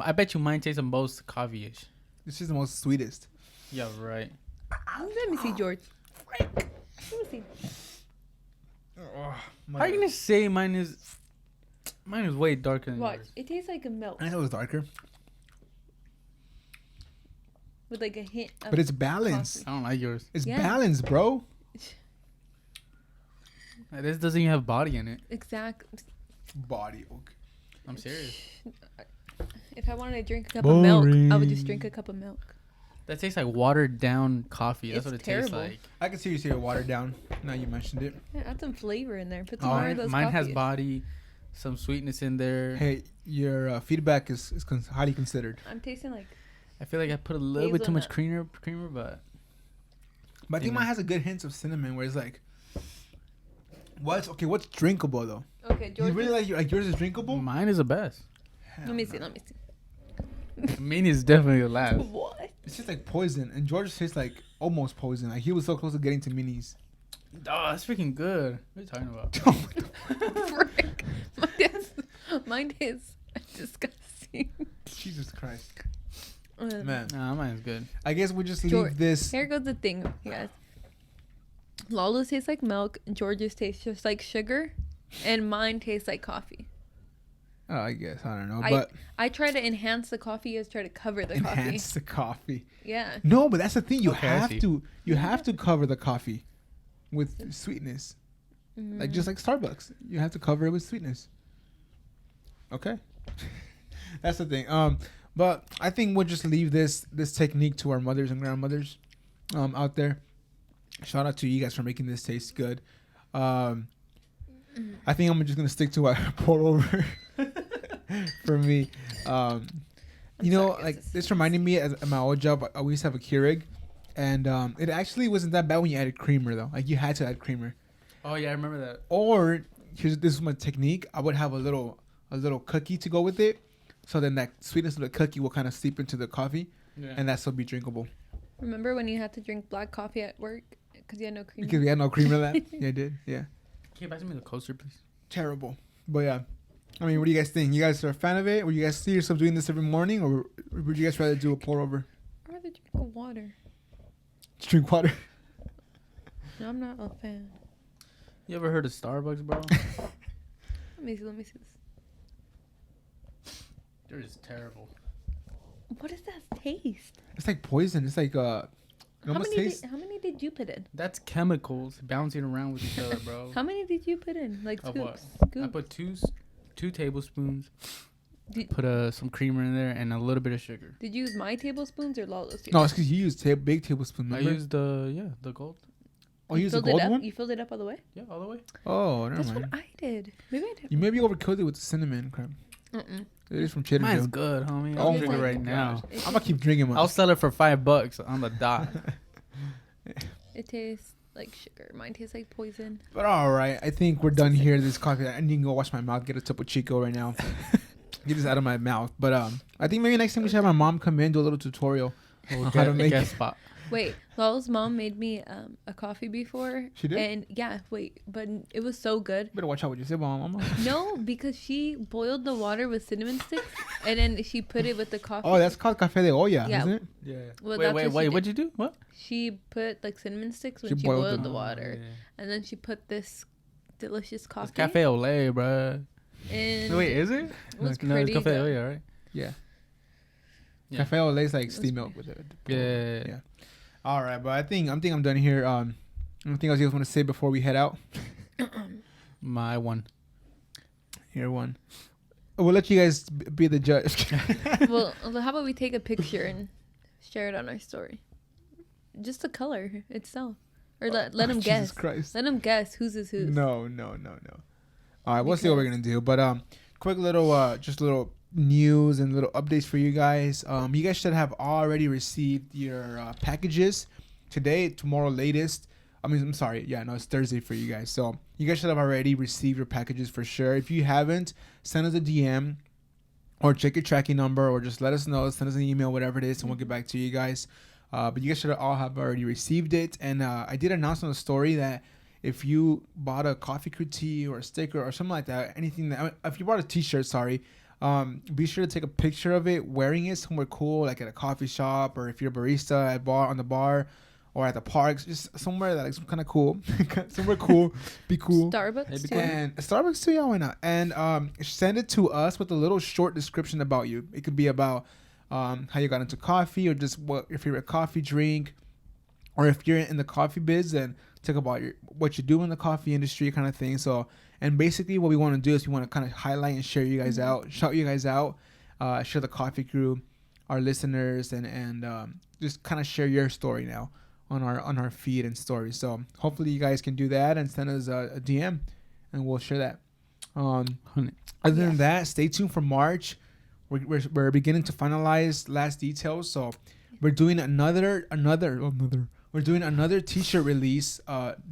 [SPEAKER 2] I bet you mine tastes the most coffee-ish.
[SPEAKER 1] This is the most sweetest.
[SPEAKER 2] Yeah, right.
[SPEAKER 3] Let me see, George. Let me see.
[SPEAKER 1] Oh,
[SPEAKER 2] How are you gonna say mine is way darker than
[SPEAKER 3] Watch.
[SPEAKER 2] yours?
[SPEAKER 3] It tastes like a milk
[SPEAKER 1] I know it's darker,
[SPEAKER 3] with like a hint of
[SPEAKER 1] but it's balanced.
[SPEAKER 2] I don't like yours.
[SPEAKER 1] It's
[SPEAKER 3] Yeah.
[SPEAKER 1] balanced, bro.
[SPEAKER 2] This doesn't even have body in it.
[SPEAKER 3] exact.
[SPEAKER 1] Body. Okay.
[SPEAKER 2] I'm serious.
[SPEAKER 3] If I wanted to drink a cup of milk, I would
[SPEAKER 1] Boring.
[SPEAKER 3] just drink a cup of milk.
[SPEAKER 2] That tastes like watered down coffee. That's
[SPEAKER 3] It's
[SPEAKER 2] what it
[SPEAKER 3] terrible.
[SPEAKER 2] tastes like.
[SPEAKER 1] I can see you say it watered down. Now you mentioned it.
[SPEAKER 3] Yeah, add some flavor in there. Put some
[SPEAKER 1] Oh,
[SPEAKER 3] more of those
[SPEAKER 2] Mine has
[SPEAKER 3] coffees.
[SPEAKER 2] body, some sweetness in there.
[SPEAKER 1] Hey, your feedback is highly considered.
[SPEAKER 3] I'm tasting like
[SPEAKER 2] I feel like I put a little bit too much
[SPEAKER 3] Hazelnut.
[SPEAKER 2] creamer, but
[SPEAKER 1] But I think
[SPEAKER 2] Yeah.
[SPEAKER 1] mine has a good hint of cinnamon, where it's like, what's drinkable though?
[SPEAKER 3] okay.
[SPEAKER 1] You
[SPEAKER 3] George,
[SPEAKER 1] really like yours is drinkable?
[SPEAKER 2] mine is the best.
[SPEAKER 3] let me see. Let me see.
[SPEAKER 2] Mine is definitely the last.
[SPEAKER 3] What?
[SPEAKER 1] It's just like poison, and George tastes like almost poison. Like he was so close to getting to minis.
[SPEAKER 2] Oh, that's freaking good. What are you talking about?
[SPEAKER 3] Frick. Mine is disgusting.
[SPEAKER 1] Jesus Christ,
[SPEAKER 3] Man.
[SPEAKER 1] man!
[SPEAKER 2] Nah, mine is good.
[SPEAKER 1] I guess we just leave
[SPEAKER 3] George,
[SPEAKER 1] this.
[SPEAKER 3] Here goes the thing, you guys. Lala's tastes like milk, George's tastes just like sugar, and mine tastes like coffee.
[SPEAKER 1] Oh, I guess I don't know, but
[SPEAKER 3] I try to enhance the coffee as try to cover the
[SPEAKER 1] enhance the coffee.
[SPEAKER 3] coffee. Yeah.
[SPEAKER 1] No, but that's the thing. You
[SPEAKER 2] Okay, I see.
[SPEAKER 1] have to cover the coffee with sweetness, like just like Starbucks. You have to cover it with sweetness. Okay, that's the thing. But I think we'll just leave this technique to our mothers and grandmothers, out there. Shout out to you guys for making this taste good. I think I'm just gonna stick to what I pour over for me. You know,
[SPEAKER 3] sorry,
[SPEAKER 1] like
[SPEAKER 3] guys.
[SPEAKER 1] this reminded me at my old job. We used to have a Keurig, and it actually wasn't that bad when you added creamer though. Like you had to add creamer.
[SPEAKER 2] Oh yeah, I remember that.
[SPEAKER 1] Or this is my technique. I would have a little cookie to go with it, so then that sweetness of the cookie will kind of seep into the coffee,
[SPEAKER 2] Yeah.
[SPEAKER 1] and that still be drinkable.
[SPEAKER 3] Remember when you had to drink black coffee at work because you had no cream?
[SPEAKER 1] Because we had no creamer that. Yeah, I did. Yeah.
[SPEAKER 2] Can you pass me the coaster, please?
[SPEAKER 1] Terrible. But yeah. I mean, what do you guys think? You guys are a fan of it? Would you guys see yourself doing this every morning, or would you guys rather do a pour over?
[SPEAKER 3] I'd rather drink a water.
[SPEAKER 1] Just drink water.
[SPEAKER 3] No, I'm not a fan.
[SPEAKER 2] You ever heard of Starbucks, bro?
[SPEAKER 3] Let me see this.
[SPEAKER 2] They're just terrible.
[SPEAKER 3] What does that taste?
[SPEAKER 1] It's like poison. It's like it almost tastes.
[SPEAKER 3] How many did you put in?
[SPEAKER 2] That's chemicals bouncing around with each other, bro.
[SPEAKER 3] How many did you put in? Like
[SPEAKER 2] Of
[SPEAKER 3] scoops?
[SPEAKER 2] what?
[SPEAKER 3] Scoops.
[SPEAKER 2] I put two tablespoons.
[SPEAKER 3] Did-
[SPEAKER 2] Put some creamer in there and a little bit of sugar.
[SPEAKER 3] Did you use my tablespoons or Lala's tablespoons?
[SPEAKER 1] No, it's because you use big tablespoon.
[SPEAKER 2] I
[SPEAKER 1] Remember?
[SPEAKER 2] used the gold.
[SPEAKER 1] Oh, you used the
[SPEAKER 3] filled it
[SPEAKER 1] gold
[SPEAKER 3] up?
[SPEAKER 1] one.
[SPEAKER 3] You filled it up all the way?
[SPEAKER 2] Yeah, all the way.
[SPEAKER 1] Oh, never
[SPEAKER 3] That's
[SPEAKER 1] mind.
[SPEAKER 3] what I did. Maybe I did.
[SPEAKER 1] You maybe overkilled it with the cinnamon crap. It is from Trader
[SPEAKER 2] Mine's
[SPEAKER 1] Joe.
[SPEAKER 2] good, homie.
[SPEAKER 1] Oh
[SPEAKER 2] I'll drink it
[SPEAKER 3] my
[SPEAKER 2] right now.
[SPEAKER 3] It's
[SPEAKER 1] I'm gonna keep drinking mine.
[SPEAKER 2] I'll sell it for $5 on the dot.
[SPEAKER 3] It tastes like sugar. Mine tastes like poison.
[SPEAKER 1] But all right, I think we're done here. This coffee. I need to go wash my mouth. Get a Topo Chico right now. Get this out of my mouth. But I think maybe next time we should have my mom come in, do a little tutorial
[SPEAKER 2] We'll
[SPEAKER 1] on how to
[SPEAKER 2] get a
[SPEAKER 1] make
[SPEAKER 2] guest
[SPEAKER 1] it.
[SPEAKER 2] spot.
[SPEAKER 3] Wait, Lala's mom made me a coffee before.
[SPEAKER 1] She did?
[SPEAKER 3] And yeah, wait, but it was so good.
[SPEAKER 1] Better watch out what you say, mama.
[SPEAKER 3] No, because she boiled the water with cinnamon sticks and then she put it with the coffee.
[SPEAKER 1] Oh, that's called Café de Olla,
[SPEAKER 3] Yeah.
[SPEAKER 1] isn't it?
[SPEAKER 2] Yeah.
[SPEAKER 3] Well,
[SPEAKER 2] wait,
[SPEAKER 3] that's
[SPEAKER 2] wait,
[SPEAKER 3] what she
[SPEAKER 2] wait.
[SPEAKER 3] did.
[SPEAKER 2] What'd you do? What?
[SPEAKER 3] She put like cinnamon sticks when
[SPEAKER 1] She
[SPEAKER 3] she
[SPEAKER 1] boiled
[SPEAKER 3] boiled
[SPEAKER 1] them.
[SPEAKER 3] the
[SPEAKER 2] Oh,
[SPEAKER 3] water.
[SPEAKER 2] yeah.
[SPEAKER 3] And then she put this delicious coffee.
[SPEAKER 2] It's Cafe Olay, bro.
[SPEAKER 3] And
[SPEAKER 2] Wait, is it?
[SPEAKER 3] it was
[SPEAKER 2] No, it's
[SPEAKER 3] pretty
[SPEAKER 2] Cafe
[SPEAKER 3] good.
[SPEAKER 2] Olay, right?
[SPEAKER 1] Yeah.
[SPEAKER 2] Yeah.
[SPEAKER 1] Café Olé is like
[SPEAKER 3] was
[SPEAKER 1] steam milk with it.
[SPEAKER 2] Yeah.
[SPEAKER 1] Yeah. All right, but I think I'm done here. Anything else you guys want to say before we head out?
[SPEAKER 2] My one.
[SPEAKER 1] Here, one. We'll let you guys be the judge.
[SPEAKER 3] Well, how about we take a picture and share it on our story? Just the color itself. Or let them
[SPEAKER 1] Jesus
[SPEAKER 3] guess.
[SPEAKER 1] Christ.
[SPEAKER 3] Let them guess whose is whose.
[SPEAKER 1] No. All right, we'll see what we're gonna do. But quick little just little news and little updates for you guys. You guys should have already received your packages today, tomorrow latest. I mean, I'm sorry. Yeah, no, it's Thursday for you guys. So you guys should have already received your packages for sure. If you haven't, send us a DM or check your tracking number or just let us know. Send us an email, whatever it is, and we'll get back to you guys. But you guys should all have already received it. And I did announce on the story that if you bought a Coffee Crew tee or a sticker or something like that, anything that, if you bought a t-shirt, be sure to take a picture of it wearing it somewhere cool, like at a coffee shop, or if you're a barista at bar on the bar or at the parks, just somewhere that looks kind of cool. Somewhere cool, be cool.
[SPEAKER 3] Starbucks too.
[SPEAKER 1] And Starbucks too, yeah, why not? And send it to us with a little short description about you. It could be about how you got into coffee, or just what your favorite coffee drink, or if you're in the coffee biz, then talk about what you do in the coffee industry, kind of thing. So, and basically what we want to do is we want to kind of highlight and share you guys out, shout you guys out, share the Coffee Crew, our listeners, and just kind of share your story now on our feed and stories. So hopefully you guys can do that and send us a DM, and we'll share that. Other than that, stay tuned for March. We're beginning to finalize last details. So we're doing another t-shirt release,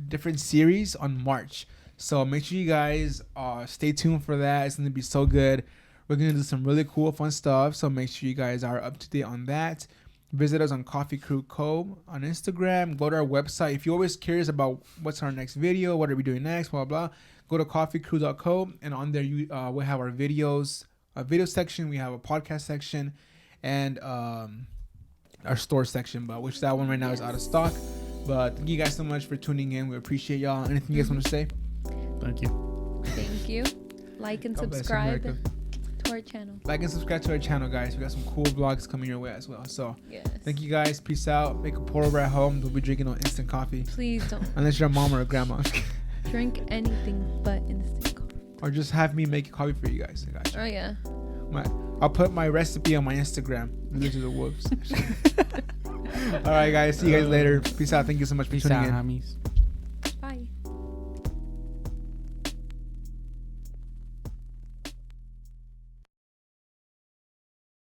[SPEAKER 1] different series on March. So make sure you guys stay tuned for that. It's going to be so good. We're going to do some really cool, fun stuff. So make sure you guys are up to date on that. Visit us on Coffee Crew Co. on Instagram. Go to our website. If you're always curious about what's our next video, what are we doing next, blah, blah, go to coffeecrew.co. And on there, we have our videos, a video section. We have a podcast section, and our store section, but which that one right now is out of stock. But thank you guys so much for tuning in. We appreciate y'all. Anything you guys want to say?
[SPEAKER 2] Thank you.
[SPEAKER 3] Thank you. Like and subscribe to our channel.
[SPEAKER 1] Like and subscribe to our channel, guys. We got some cool vlogs coming your way as well. So
[SPEAKER 3] yes.
[SPEAKER 1] Thank you guys. Peace out. Make a pour over at home. Don't be drinking no instant coffee.
[SPEAKER 3] Please don't.
[SPEAKER 1] Unless you're a mom or a grandma.
[SPEAKER 3] Drink anything but instant coffee.
[SPEAKER 1] Or just have me make a coffee for you guys. I got you.
[SPEAKER 3] Oh yeah.
[SPEAKER 1] I'll put my recipe on my Instagram. Listen to the whoops. All right, guys. See you guys later. Peace out. Thank you so much for tuning in.
[SPEAKER 2] Homies.